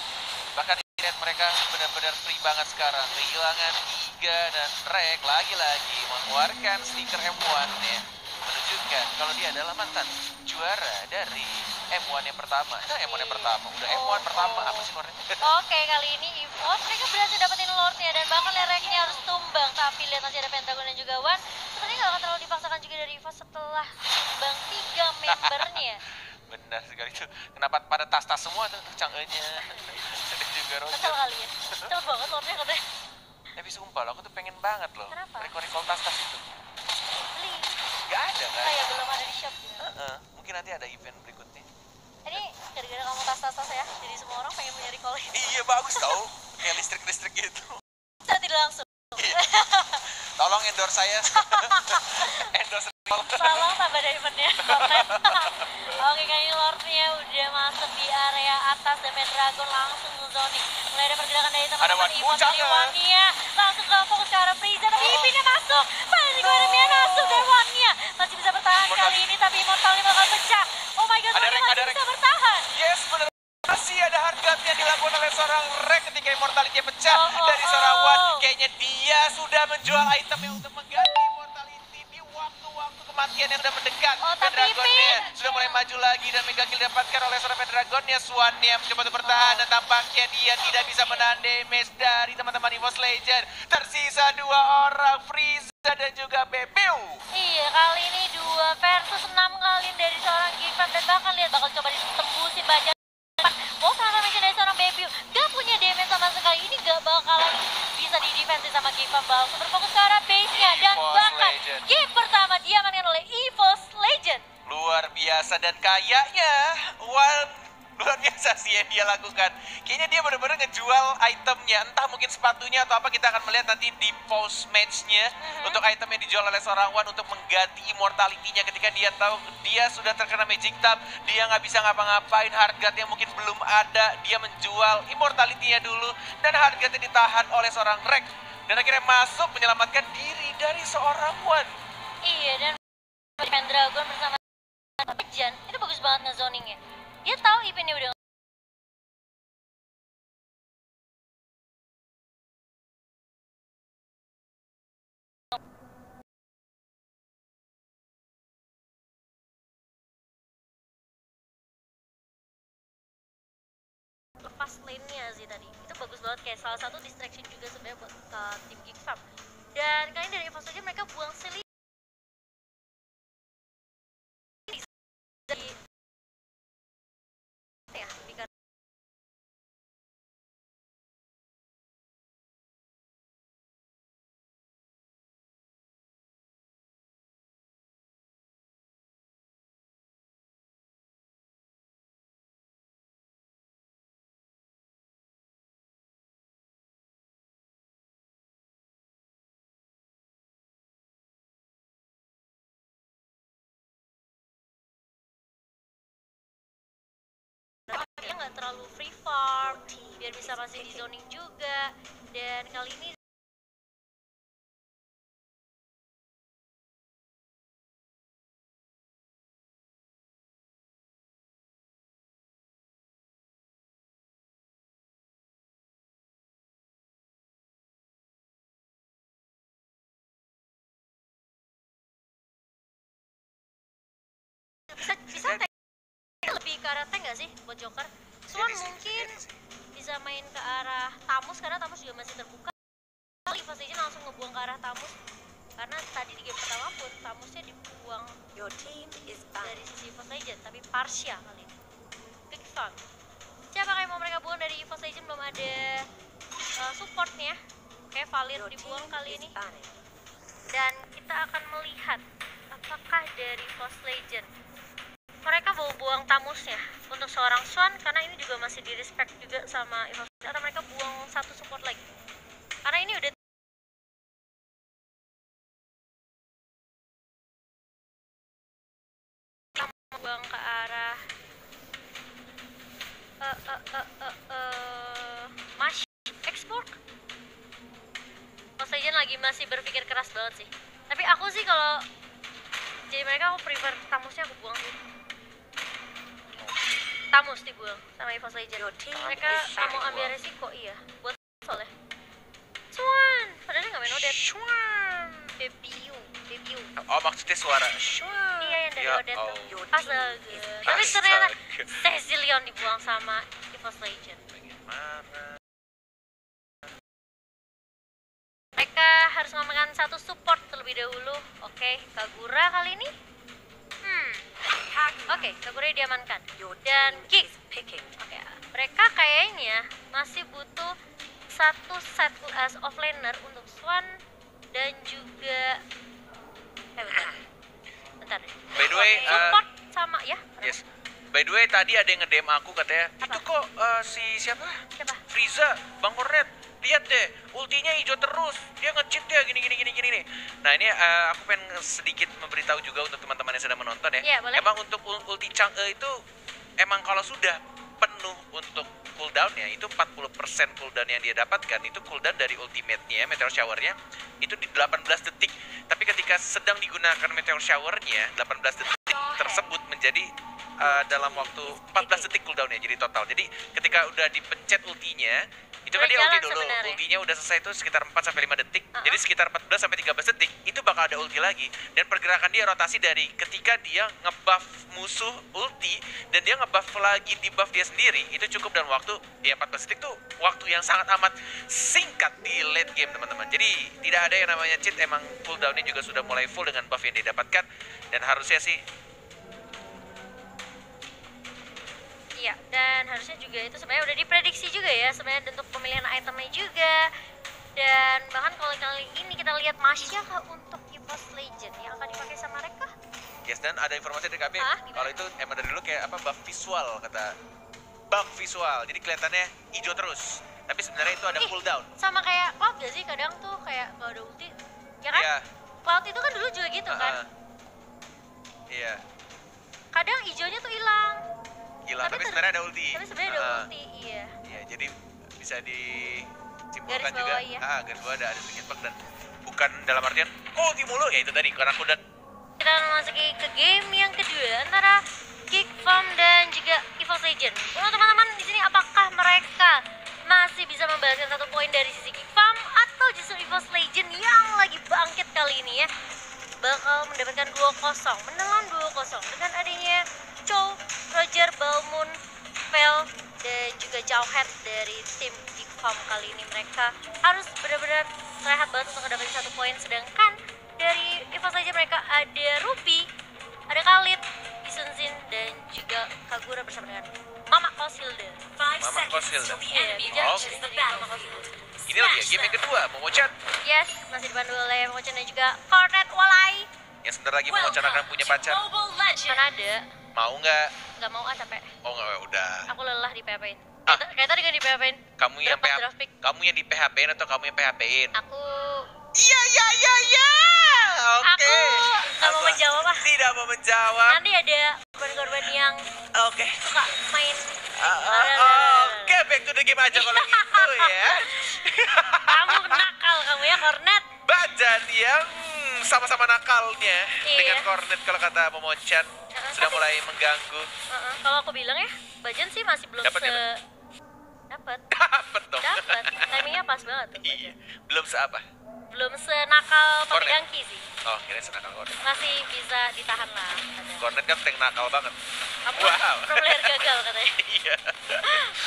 Bahkan lihat mereka benar-benar free banget sekarang. Kehilangan 3 dan Rek lagi-lagi mengeluarkan stiker M1 ya. Menunjukkan kalau dia adalah mantan juara dari M1 yang pertama. M1 yang pertama, udah M1 pertama, apa sih Lordnya? Oke, kali ini EVOS mereka berhasil dapetin Lordnya dan bahkan Reknya harus tumbang. Tapi lihat masih ada Pentagon dan juga One. Sebenarnya gak akan terlalu dipaksakan juga dari EVOS setelah tumbang 3 membernya. Benar sekali tuh. Kenapa pada tas-tas semua tuh Chang'e-nya dan juga Roger. Kesel kali ya. Kesel banget Lordnya katanya. Tapi sumpah loh, aku tuh pengen banget loh. Kenapa? Recall tas-tas itu. Beli. Gak ada kan? Kayak belum ada di shop. Mungkin nanti ada event berikutnya. Ini gara-gara kamu tas-tas ya, jadi semua orang pengen punya recall. Iya bagus tau. Kayak listrik-listrik gitu. Saya tidak langsung. Tolong endorse saya. Endorse recall. Tolong tambah diamondnya. Oke, kayaknya Lordnya udah masuk di area atas dan Dragon langsung ngezoning. Mulai ada pergerakan dari teman-teman EVOS dari Wania. Langsung ke fokus ke arah Frieza, tapi Ipinnya masuk. Masih gue masuk dan Wania masih bisa bertahan kali ini, tapi Immortalnya bakal pecah. Oh my god, Wania masih bisa bertahan. Yes, benar. Masih ada harga yang dilakukan oleh seorang Rek ketika Immortality pecah dari seorang One. Kayaknya dia sudah menjual itemnya untuk mengganti Immortality di waktu-waktu kematian yang sudah mendekat. Pendragonnya sudah mulai maju lagi dan Mega Kill didapatkan oleh seorang Pendragonnya. Swan-nya mencoba untuk bertahan dan tampaknya dia tidak bisa menahan damage dari teman-teman EVOS Legend. Tersisa 2 orang, Frieza dan juga Bebiu. Iya, kali ini 2 versus 6 kali dari seorang Gifan dan bahkan lihat bakal coba ditembusin baja. Oh, transformation dari seorang Bebiu gak punya damage sama sekali. Ini gak bakalan bisa di-defense sama Gifan. Langsung berfokus ke arah base-nya dan bahkan game pertama diamankan oleh EVOS Legend. Luar biasa dan kayaknya luar biasa sih yang dia lakukan. Kayaknya dia benar-benar ngejual itemnya. Entah mungkin sepatunya atau apa, kita akan melihat nanti di post match-nya. Untuk item yang dijual oleh seorang One untuk mengganti immortality-nya ketika dia tahu dia sudah terkena magic tap. Dia nggak bisa ngapa-ngapain, Heartguard-nya mungkin belum ada. Dia menjual immortality-nya dulu dan Heartguard-nya ditahan oleh seorang Rek. Dan akhirnya masuk menyelamatkan diri dari seorang One. Iya, dan Pendragon bersama Jan itu bagus banget ngezoningnya. Dia tahu Ipinnya udah lepas lane-nya sih tadi. Itu bagus banget, kayak salah satu distraction juga sebenarnya buat tim Geek Farm. Dan kali ini dari EVOS aja mereka buang silly nggak terlalu free farm, biar bisa masih di zoning juga. Dan kali ini bisa lebih ke arah tank nggak sih buat Joker? Swan mungkin bisa main ke arah Tamus karena Tamus juga masih terbuka. Kali Evos Legend langsung ngebuang ke arah Tamus karena tadi di game pertama pun Tamusnya dibuang dari sisi Evos Legend, tapi Parsia kali ini. Big Fun. Siapa yang mau mereka buang dari Evos Legend? Belum ada supportnya. Kayak valid dibuang kali ini. Dan kita akan melihat apakah dari Evos Legend mereka bawa buang Tamusnya untuk seorang Swan, karena ini juga masih di respect juga sama Evos Legend, atau mereka buang satu support lagi karena ini udah buang ke arah Mas ekspor. Evos Legend lagi masih berpikir keras banget sih, tapi aku sih kalau jadi mereka aku prefer Tamusnya aku buang sih. Tamus dibuang sama Evos Legend. Mereka nggak mau ambil resiko, iya. Buat soalnya. Swan, padahal dia nggak main Odette. Swan, debut. Oh maksudnya suara. Iya yang dari Odette tuh. Astaga. Tapi ternyata Cecilion dibuang sama Evos Legend. Bagaimana? Mereka harus mengamankan satu support terlebih dahulu. Oke, Kagura kali ini. Oke, Kagura diamankan. Dan Kick. Oke, mereka kayaknya masih butuh satu set as offlaner untuk Swan dan juga bentar deh. By the way, support sama ya? yes. By the way, tadi ada yang nge-DM aku katanya, Apa? itu kok siapa? Siapa? Frieza, Bang Hornet. Lihat deh, ultinya hijau terus. Dia nge-cheat ya gini nih. Nah, ini aku pengen sedikit memberitahu juga untuk teman-teman yang sedang menonton ya. Iya, boleh. Emang untuk ulti Chang'e itu emang kalau sudah penuh untuk cooldown-nya itu 40% cooldown yang dia dapatkan itu cooldown dari ultimate-nya, meteor shower-nya itu di 18 detik. Tapi ketika sedang digunakan meteor shower-nya 18 detik tersebut menjadi dalam waktu 14 detik cooldown-nya jadi total. Jadi ketika udah dipencet ultinya itu kan dia ulti dulu, sebenarnya. ultinya udah selesai itu sekitar 4-5 detik. Jadi sekitar 14-13 detik itu bakal ada ulti lagi. Dan pergerakan dia rotasi dari ketika dia ngebuff musuh ulti dan dia ngebuff lagi di buff dia sendiri, itu cukup dalam waktu ya 14 detik tuh waktu yang sangat amat singkat di late game teman-teman. Jadi tidak ada yang namanya cheat, emang cooldown-nya juga sudah mulai full dengan buff yang didapatkan. Dan harusnya sih iya, dan harusnya juga itu sebenarnya udah diprediksi juga ya sebenarnya untuk pemilihan itemnya juga. Dan bahkan kalau kali ini kita lihat Masya kah untuk Evos Legend yang akan dipakai sama mereka. yes, dan ada informasi dari KB Gimana? kalau itu emang dari dulu kayak apa buff visual, kata bug visual, jadi kelihatannya hijau terus tapi sebenarnya itu ada cooldown. Sama kayak Cloud gak sih kadang tuh kayak gak ada ulti ya kan? Iya. Cloud itu kan dulu juga gitu kan, Iya, kadang hijaunya tuh hilang hilang Tapi tapi ter- sebenarnya ada ulti. tapi sebenarnya ada ulti. Iya, Iya, jadi bisa disimpulkan Garis juga. bawah, iya. Garis bawah ada sedikit bug dan bukan dalam artian ulti mulu ya itu tadi karena aku dan kita memasuki ke game yang kedua antara Geek Farm dan juga Evos Legend. Untuk teman-teman di sini, apakah mereka masih bisa membalaskan satu poin dari sisi Geek Farm atau justru Evos Legend yang lagi bangkit kali ini ya bakal mendapatkan 2-0, menelan 2-0 dengan adanya Chow, Roger, Balmoon, Vel, dan juga Jauhead dari tim Geek Farm. Kali ini mereka harus benar-benar rehat banget untuk mendapatkan satu poin, sedangkan dari Evos Legend mereka ada Ruby, ada Khalid, Isunzin, dan juga Kagura bersama dengan Mama Koshilde. Mama Koshilde. Iya, Oke. Mama Koshilde. Ini lagi ya game yang kedua, Momochan Yes, masih dipandu oleh Mochan dan juga Cornet Walai. yang sebentar lagi Momochan akan punya pacar. Mana ada? Mau nggak? Nggak mau capek. Oh nggak, udah. Aku lelah di PHP-in. Ah. Kayak tadi kan di PHP-in. Kamu yang Berapa draft pick? kamu yang di PHP-in atau kamu yang PHP-in? Aku Iya. Oke. Aku nggak mau Apa? menjawab ah. Tidak mau menjawab. Nanti ada korban-korban yang Oke. suka main Oke, back to the game aja kalau gitu ya. kamu nakal kamu ya Cornet. Bajan yang sama-sama nakalnya Iya. dengan Cornet kalau kata Momochan sudah tapi- mulai mengganggu. Kalau aku bilang ya, Bajan sih masih belum Dapat ya, dapat. Dapat dong. Dapat. Timingnya pas banget tuh. Iya. Bajan. Belum seapa. Belum senakal pakai Cornet. dangki sih. Oh, kira senakal Cornet. Masih bisa ditahan lah. Bajan. Cornet kan tank nakal banget. Kamu Wow. pro player gagal katanya. Iya.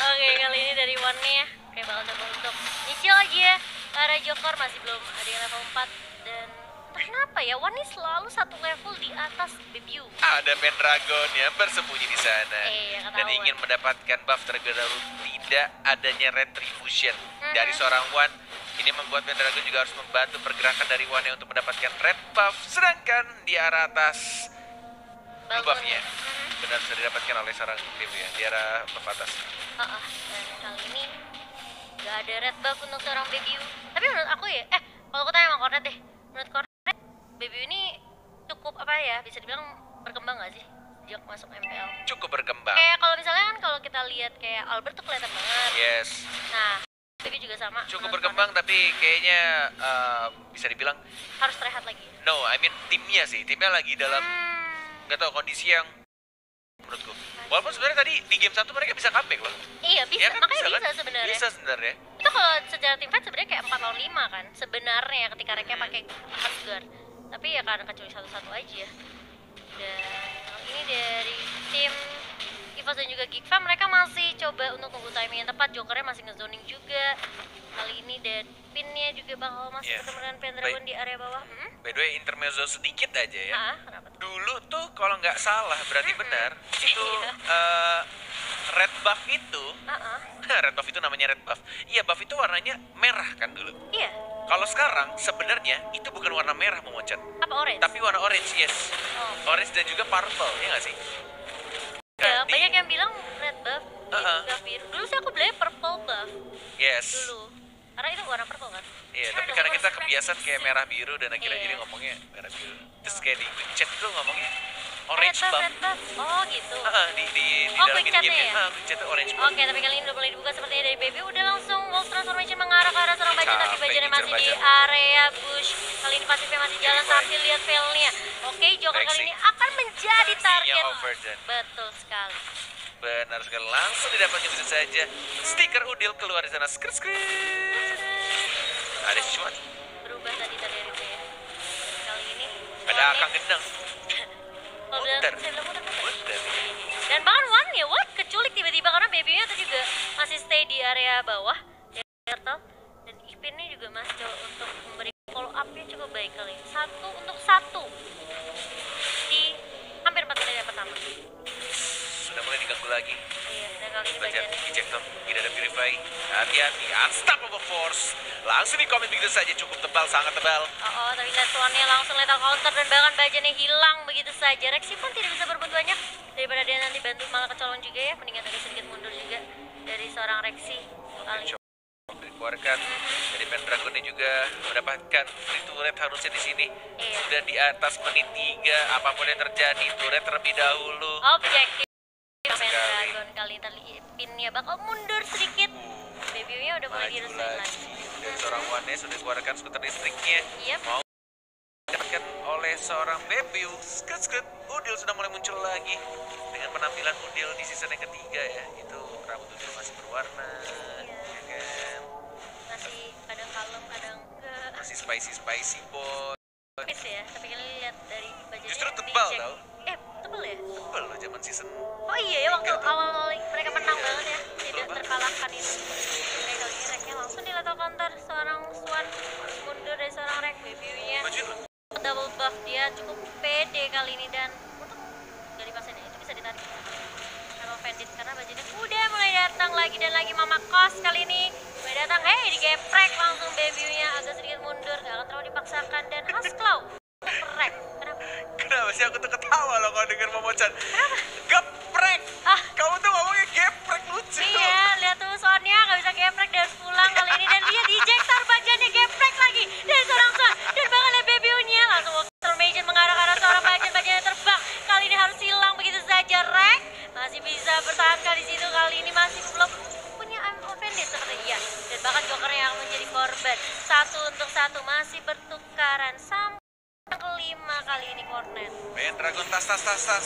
Oke, kali ini dari One nih ya. Kayak bakal coba untuk nyicil lagi ya. Karena Joker masih belum ada yang level 4 dan entah kenapa ya One nih selalu satu level di atas Bebiu. Ada Pendragon yang bersembunyi di sana Iya, dan ketahuan. ingin mendapatkan buff terlebih dahulu. Tidak adanya retribution dari Mhm. seorang One. Ini membuat Pendragon juga harus membantu pergerakan dari One untuk mendapatkan red buff. Sedangkan di arah atas blue buffnya benar bisa didapatkan oleh seorang tim ya di arah buff atas. Dan kali ini gak ada red buff untuk seorang Bebiu. Tapi menurut aku ya, kalau aku tanya sama Cornet deh, menurut Cornet, Bebiu ini cukup apa ya, bisa dibilang berkembang gak sih sejak masuk MPL? Cukup berkembang. Kayak kalau misalnya kan kalau kita lihat kayak Albert tuh kelihatan banget. Yes, Nah, Bebiu juga sama. cukup menurut berkembang tapi kayaknya bisa dibilang Cornet. Harus rehat lagi. no, I mean timnya sih. Timnya lagi dalam nggak tahu kondisi yang menurutku. Walaupun sebenarnya tadi di game 1 mereka bisa comeback loh. Iya bisa, Ya kan, makanya bisa, kan? sebenarnya. Bisa sebenarnya. Itu kalau secara tim fight sebenarnya kayak 4 lawan 5 kan sebenarnya ketika mereka pakai Asgard. Tapi ya karena kecuali satu-satu aja. Dan kali ini dari tim EVOS dan juga Geek Fam mereka masih coba untuk nunggu timing yang tepat. Jokernya masih ngezoning juga kali ini dan pinnya juga bakal masih Iya. bertemu dengan Pendragon di area bawah. By the way, intermezzo sedikit aja ya. Kenapa tuh? Dulu tuh kalau nggak salah berarti benar itu Iya. red buff itu red buff itu namanya red buff. Iya, buff itu warnanya merah kan dulu. Iya. Kalau sekarang sebenarnya itu bukan warna merah Momochan, Apa orange? tapi warna orange, yes. Oh. Orange dan juga purple, ya nggak sih? Ya, Di- banyak yang bilang red buff, juga biru. Dulu sih aku beli purple buff Yes. dulu. Karena itu warna purple kan. Iya, tapi karena kita kebiasaan kayak merah biru dan akhirnya Iya. jadi ngomongnya merah biru. Terus kayak di quick chat tuh ngomongnya orange buff. Red buff. Oh gitu. Di Oh, dalam quick game chatnya ya? quick chat tuh orange buff. Oke, tapi kali ini udah mulai dibuka sepertinya dari Baby udah langsung Wolf Transformation mengarah ke arah seorang Bajan tapi Capek Bajannya ngincer masih di Bajan. area bush. Kali ini pasifnya masih jalan Baik. sambil lihat failnya. Oke, Joker kali Rexy. ini akan menjadi target. Sinyal overdone. Betul sekali. Benar sekali, langsung didapatkan bisa saja. Stiker Udil keluar di sana. Skrit skrit. Ada sesuatu. Berubah tadi dari ya. Kali ini Ada One akang gendang. kalau Muter. saya bilang muter. Muter. Dan bahkan One ya, what keculik tiba-tiba karena babynya itu juga masih stay di area bawah dari turtle dan Ipin ini juga masih coba untuk memberi follow up-nya cukup baik kali ini. 1-1 di hampir 4 menit yang pertama. Sudah mulai diganggu lagi. Iya, dan kali ini Baca Bajannya ejector, tidak ada purify. Hati-hati, unstoppable force. Langsung di komen begitu saja, cukup tebal, sangat tebal. tapi lihat tuannya langsung lethal counter dan bahkan Bajannya hilang begitu saja. Rexy pun tidak bisa berbuat banyak daripada dia nanti bantu malah kecolong juga ya. Mendingan agak sedikit mundur juga dari seorang Rexy kali ini. Dikeluarkan dari Pendragon ini juga mendapatkan free turret harusnya di sini. Iya. Sudah di atas menit 3, apapun yang terjadi, turret terlebih dahulu. Objektif Sekali. Pendragon kali ini pinnya bakal mundur sedikit. Babynya udah mulai Maju direstuin lagi. lagi. Dan seorang Wane sudah dikeluarkan skuter listriknya. Iya. Mau didapatkan oleh seorang Bebiu. Skut skut. Udil sudah mulai muncul lagi. Dengan penampilan Udil di season yang ketiga ya. Itu rambut Udil masih berwarna. Ya kan? Masih kadang kalem, kadang enggak. Masih spicy boy. Tipis ya, tapi kalian lihat dari bajunya. Justru tebal dicek. tau. Tebal ya? Tebel loh zaman season. Oh iya ya, waktu Tiga tuh. awal mereka menang Iya. banget ya. Tidak banget. terkalahkan itu. Oke, kali ini Reknya langsung di lethal counter. Seorang Swan mundur dari seorang Rek. Babynya Bajuin lo. double buff, dia cukup pede kali ini dan untuk dari pasiennya itu bisa ditarik sama Bandit karena bajunya udah mulai datang lagi dan lagi Mama Kos kali ini mulai datang. Hei, digeprek langsung Babynya agak sedikit mundur, gak akan terlalu dipaksakan dan Hasclaw geprek. Kenapa? Kenapa sih aku tuh ketawa loh kalau denger Momochan. Geprek. Kamu tuh ngomongnya geprek lucu. Iya, lihat tuh soalnya gak bisa geprek dan harus pulang kali ini dan dia dijektor bajannya geprek lagi dari seorang Swan dan bahkan Babynya langsung Transformation mengarah ke arah seorang bajannya terbang kali ini harus hilang begitu saja korban. 1-1 masih bertukaran sampai kelima kali ini Cornet. Pendragon tas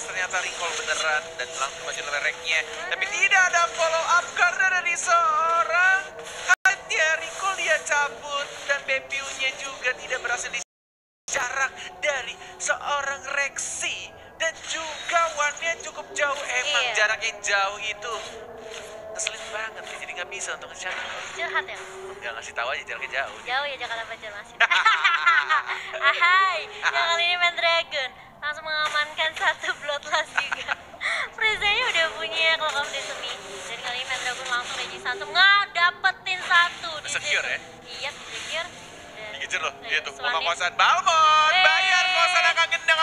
ternyata recall beneran dan langsung maju lereknya. Tapi tidak ada follow up karena dari seorang hanya recall dia cabut dan BPU-nya juga tidak berhasil jarak dari seorang Rexy dan juga one-nya cukup jauh. Emang jaraknya jauh itu ngeselin banget ya, jadi nggak bisa untuk ngejar. Curhat ya? Nggak ngasih tahu aja jaraknya jauh. Jauh ya Jakarta Banjarmasin. Ahai, yang kali ini Pendragon langsung mengamankan satu bloodlust juga. Frieza-nya udah punya Clock of Destiny. Dan kali ini Pendragon langsung Reggie Sansom dapetin satu di Secure ya? Iya, secure. Dikejar loh, dia tuh mau kosan Balmond, bayar kosan akan gendang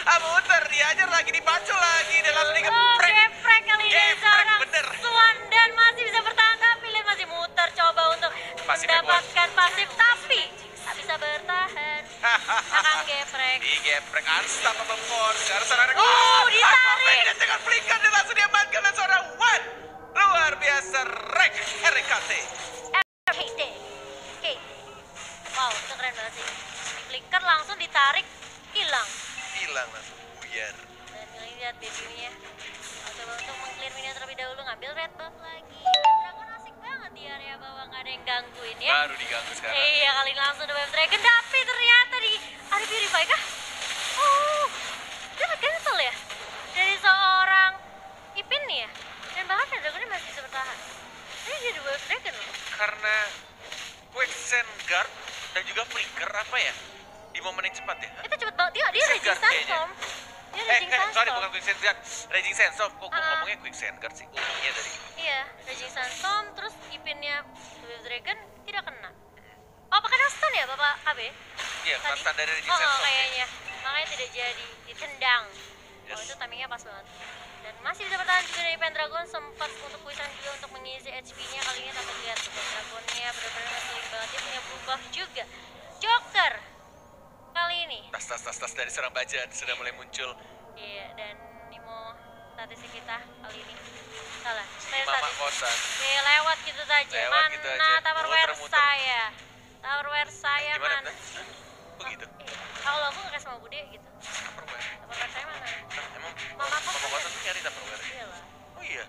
Amuter, diajar lagi, dipacu lagi, dan langsung digeprek. Geprek kali ini seorang Swan dan masih bisa bertahan, tapi lihat masih muter coba untuk mendapatkan pasif, tapi tak bisa bertahan. Akan geprek. Digeprek, unstoppable force, harus seorang ditarik. Dan dengan flicker dan langsung diamankan oleh seorang Wan. Luar biasa, RKT. Wow, itu keren banget sih. Di flicker langsung ditarik, hilang Langsung buyar. dan lihat babynya. Coba untuk meng-clear minion terlebih dahulu, ngambil red buff lagi. Dragon asik banget di area bawah, nggak ada yang gangguin ya. Baru diganggu sekarang. Iya, kali ini langsung The Web Dragon, tapi ternyata ada Purify kah? Oh, dia cancel ya? Dari seorang Ipin nih ya? Dan bahkan Dragonnya masih bisa bertahan. Ini jadi The Web Dragon loh. Karena Quicksand Guard dan juga flicker apa ya? Di momen yang cepat ya? Itu cepet banget, dia Raging Sandstorm. Dia Raging Sorry, Sandstorm. bukan Quicksand Guard, Raging Sandstorm. Kok ngomongnya Quicksand Guard sih? Ininya dari Iya, Raging Sandstorm, terus Ipinnya The Web Dragon tidak kena. Oh, apa kena stun ya Bapak KB? Iya, Tadi? stun dari Raging Sandstorm. Kayaknya. Makanya tidak jadi, ditendang. Yes. Oh, itu timingnya pas banget. Dan masih bisa bertahan juga dari Pendragon, sempat untuk Quicksand juga untuk mengisi HP-nya kali ini, tapi lihat tuh Pendragonnya benar-benar ngeselin banget, dia punya berubah juga. Joker kali ini. Tas dari seorang Bajan sudah mulai muncul. Iya, dan Nimo statistik kita kali ini salah. Mama kosan. Oke, lewat gitu saja. Lewat Mana gitu aja. Tupperware Muter-muter. saya? Tupperware saya Gimana, mana? Bang? Begitu. Kalau aku nggak sama Bude gitu. Tupperware. Tupperware saya mana? Emang Mama mama kosan tuh nyari Tupperware? Iya lah. Oh iya?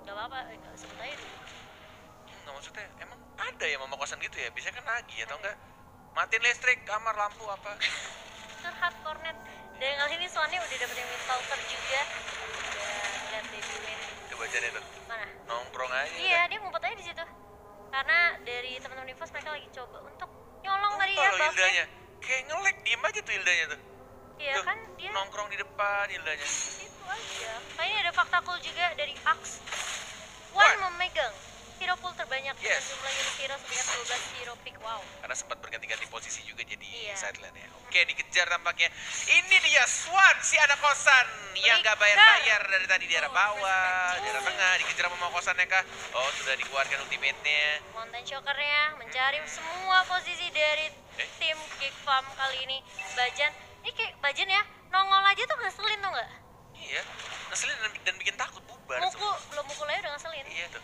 Gak apa-apa, sebut aja dulu. Nggak, maksudnya emang ada ya mama kosan gitu ya? Biasanya kan nagih atau enggak? Matiin listrik, kamar, lampu apa? Curhat Cornet. Dan kali ini Swannya udah dapet yang Mid-Talker juga. Dan lihat debut win. Coba aja tuh. Mana? Nongkrong aja. Iya, dia ngumpet aja di situ. Karena dari teman-teman Infos mereka lagi coba untuk nyolong tadi ya Kalau buffnya. Hildanya, kayak nge-lag, diem aja tuh Hildanya tuh. Iya Tuh, kan dia nongkrong di depan Hildanya. itu aja. Kali ini ada fakta cool juga dari Axe. What? One memegang hero pool terbanyak dengan Yes. jumlah unit hero sebanyak 12 hero pick. Wow. Karena sempat berganti-ganti posisi juga jadi Iya. sideline ya. Oke, dikejar tampaknya. Ini dia Swan, si anak kosan yang nggak bayar-bayar dari tadi di arah bawah, di arah tengah, dikejar sama kosannya kah? Oh, sudah dikeluarkan ultimate-nya. Mountain Choker-nya mencari semua posisi dari tim Geek Farm kali ini. Bajan, ini kayak Bajan ya, nongol aja tuh ngeselin tuh nggak? Iya, ngeselin dan bikin takut bubar. Belum mukul aja udah ngeselin. Iya tuh.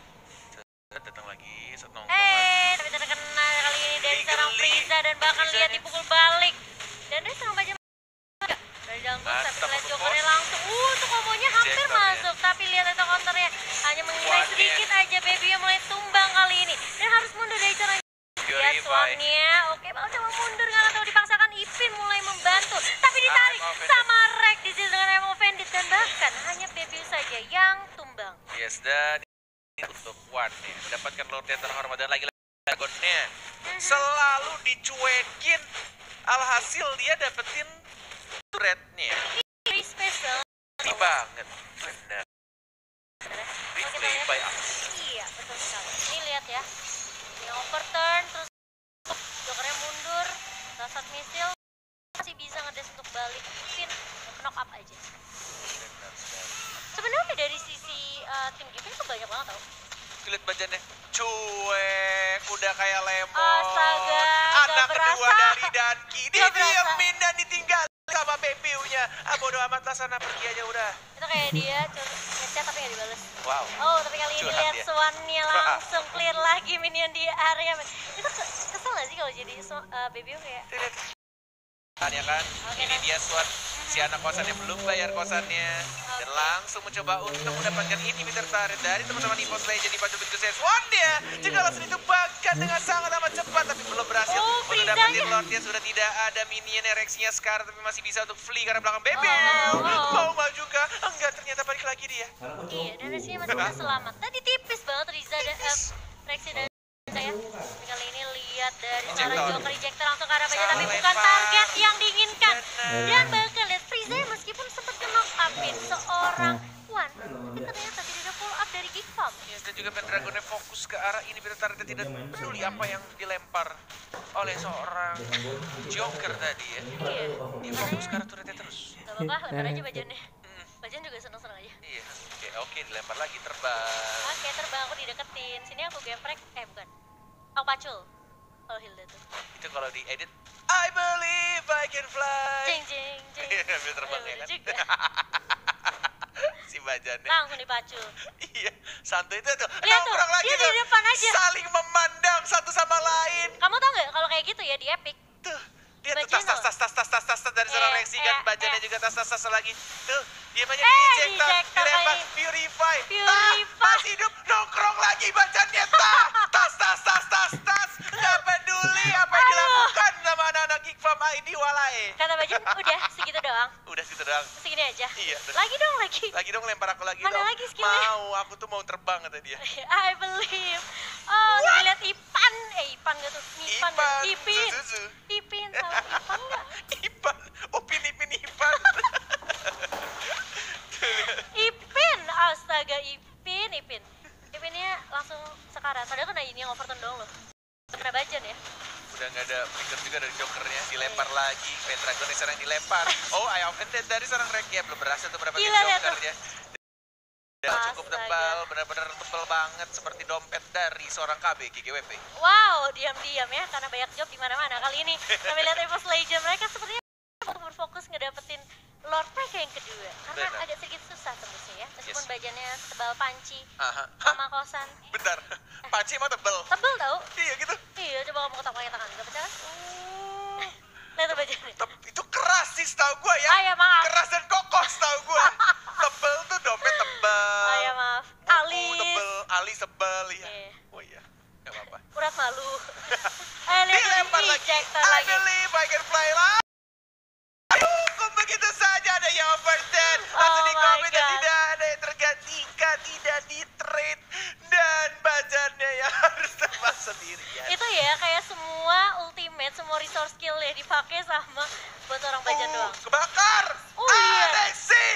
Datang lagi, set nongkrong lagi. Tapi terkena kali ini dari seorang Legally. Frieza dan bahkan Frieza lihat nih. dipukul balik. Dan dia serang Bajan dari dalam box, tapi Mantap lihat untuk Jokernya Force. langsung. Itu kombonya hampir Ejector-nya. masuk, tapi lihat itu counternya hanya mengintai One-nya. sedikit aja. Baby-nya mulai tumbang kali ini dan harus mundur dari cara lihat Purify. Swan-nya. Oke, mau coba mundur nggak tahu dipaksakan. Ipin mulai membantu, tapi ditarik I'm offended. sama Rek di sini dengan I'm offended dan bahkan hanya Baby saja yang tumbang. Yes, dan untuk Wan nih, mendapatkan Lord yang terhormat dan lagi-lagi dragonnya selalu dicuekin. Alhasil dia dapetin red-nya. Very special. Ini banget. Benar. Kalau kita Replay lihat, by us. iya betul sekali. Ini lihat ya, yang overturn terus Jokernya mundur, dasar misil masih bisa ngedes untuk balik, mungkin knock up aja. Benar sekali. Sebenarnya dari sisi tim Gipin tuh banyak banget tau. Lihat bajannya. Cuek, udah kayak lemon. Astaga, Anak gak kedua berasa. dari Danki. Gak berasa. Didiemin dan ditinggal sama BPU-nya. Bodo amat lah, sana pergi aja udah. Itu kayak dia ngechat tapi gak dibales. Wow. Oh, tapi kali ini Curhat lihat dia. Swan-nya langsung clear lagi minion di area. Itu kesel kalau jadi baby kayak. Ya kan, Oke, ini dia Swan, si anak kosan yang belum bayar kosannya dan langsung mencoba untuk mendapatkan inhibitor turret dari teman-teman EVOS Legend di baju begitu saya Swan dia juga langsung ditembakkan dengan sangat amat cepat tapi belum berhasil untuk dapetin Lordnya. Sudah tidak ada minion ereksinya sekarang tapi masih bisa untuk flee karena belakang baby mau maju kah? Enggak, ternyata balik lagi dia. Iya, dan Rexinya masih bisa selamat. Tadi tipis banget Riza dan Rexy dan saya. Kali ini lihat dari cara Joker Ejector langsung ke arah Baja tapi bukan target yang diinginkan. Dan bahkan lihat Frieza meskipun sempat knock upin seorang Wan, tapi ternyata tidak ada follow up dari Geek Farm. Yes, dan juga Pendragonnya fokus ke arah ini turretnya tidak peduli apa yang dilempar oleh seorang Joker tadi ya. Iya. Dia fokus ke arah turretnya terus. Gak apa-apa, lempar aja Bajannya. Bajan juga seneng-seneng aja. Iya, oke, dilempar lagi terbang. Oke, terbang aku dideketin. Sini aku geprek, bukan. Aku pacul. Kalau Hilda tuh. Itu kalau diedit, I believe I can fly. Jeng jeng jeng. Iya, ambil terbang ya kan. Juga. Si Bajannya. Langsung dipacul. Iya, santuy itu tuh. Lihat tuh, Nongkrong lagi dia tuh. di depan aja. Saling memandang satu sama lain. Kamu tau gak kalau kayak gitu ya di Epic? Tuh, dia tuh Bajino. tas dari seorang Rexy kan. Bajannya juga tas lagi. Tuh, dia banyak Ejector dilempar, kali. Purify. Purify. Masih hidup, nongkrong lagi Bajannya. Tas. Nggak peduli apa yang dilakukan sama anak-anak Geek Farm ID walai. Kata Bajan udah segitu doang. Udah situ doang. Segini aja. Iya. Lagi dong lagi. Lagi dong lempar aku lagi Mana dong. lagi skillnya? Mau, aku tuh mau terbang kata dia. I believe. Oh, kita lihat Ipan. Ipan gak tuh? Ipan. Ipin. Zuzu. Ipin sama Ipan gak? Ipan. Ipin. Ipin. Astaga, Ipin. Ipinnya langsung sekarat. Padahal kena ini yang overturn doang loh. Kena Bajan ya. Udah nggak ada flicker juga dari Jokernya, dilempar lagi. Pendragon sekarang dilempar. Oh, I offended dari seorang Rek ya, belum berhasil tuh mendapatkan Jokernya. Dan cukup tebal, benar-benar tebal banget seperti dompet dari seorang KB GGWP. Wow, diam-diam ya karena banyak job di mana-mana kali ini. Kami lihat EVOS Legend mereka sepertinya berfokus ngedapetin Lord mereka yang kedua. Karena agak sedikit susah tembusnya ya. Meskipun bajannya tebal panci sama kosan. Bentar, panci emang tebel? Tebel tau? Iya gitu. Iya, coba kamu ketok pakai tangan, gak pecah kan? Lihat tuh bajannya. Itu keras sih setahu gue ya. Ah ya maaf. Keras dan kokoh setahu gue. Tebel tuh dompet tebel. Ah ya maaf. Buku Alis. tebel, alis tebel ya. Iya. Oh iya, gak apa-apa. Urat malu. Lihat Dilempar tuh lagi. ejector I lagi. believe I can fly lagi. Hukum begitu saja ada yang overturn. Langsung di komen dan tidak ada yang tergantikan, tidak di trade. Dan bajannya yang harus terbang sendirian. Itu ya kayak semua ultimate, semua resource skill ya dipakai sama buat orang bajan doang. Kebakar. Iya. Alexi.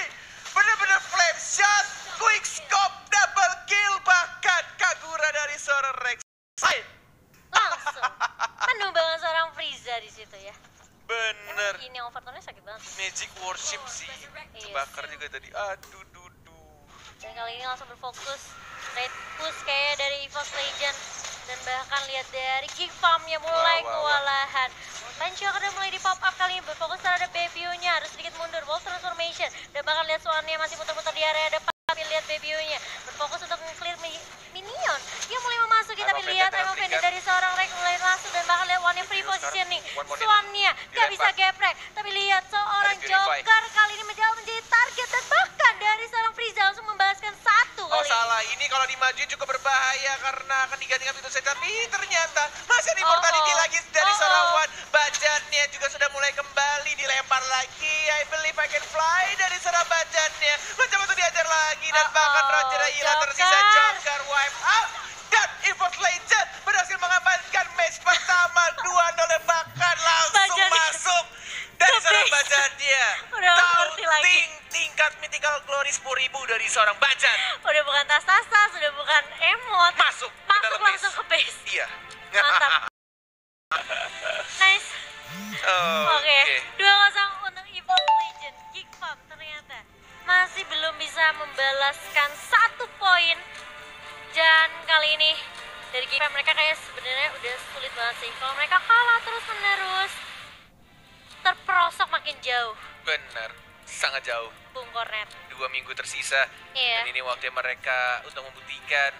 Bener-bener flame shot, quick scope, double kill. Bahkan Kagura dari seorang Rex. Langsung. Penuh banget seorang Frieza di situ ya. Bener. Emang ini overtone-nya sakit banget. Magic worship sih. Kebakar juga tadi. Aduh, Dan kali ini langsung berfokus raid push kayak dari EVOS Legend. Dan bahkan lihat dari Geek Farm-nya mulai kewalahan. Pancio udah mulai di pop up kali ini berfokus terhadap Babio-nya. Harus sedikit mundur, Wolf Transformation. Dan bahkan lihat Swan-nya masih muter-muter di area depan. Tapi lihat Babio-nya berfokus untuk nge-clear minion. Dia mulai memasuki tapi lihat Emma Fendi dari seorang Rex mulai masuk. Dan bahkan lihat One-nya free positioning. Swan-nya gak bisa geprek. Tapi lihat seorang Joker kali ini menjadi target. Dan bahkan dari seorang Frieza langsung membalaskan satu kali. Oh salah, ini kalau dimajuin cukup berbahaya karena akan digantikan itu saja. Tapi ternyata masih ada immortality lagi dari seorang Wan. Bajannya juga sudah mulai kembali, dilempar lagi. I believe I can fly dari seorang bajannya. Mencoba untuk diajar lagi dan bahkan Roger hilang tersisa Joker wipe out. Dan EVOS Legend berhasil mengamankan match pertama 2-0 dan bahkan langsung masuk dari seorang bajannya. Taunting tingkat mythical glory 10.000 dari seorang bajan. Udah bukan tas-tas, udah bukan emot. Masuk langsung ke base. Iya. Mantap. Nice. Oke. 2-0 untuk EVOS Legend. Geek Farm ternyata masih belum bisa membalaskan 1 poin. Dan kali ini dari Geek Farm mereka kayak sebenarnya udah sulit banget sih. Kalau mereka kalah terus-menerus, terperosok makin jauh. Bener, sangat jauh. Bung Kornet. 2 minggu tersisa. Iya. Dan ini waktunya mereka untuk membuktikan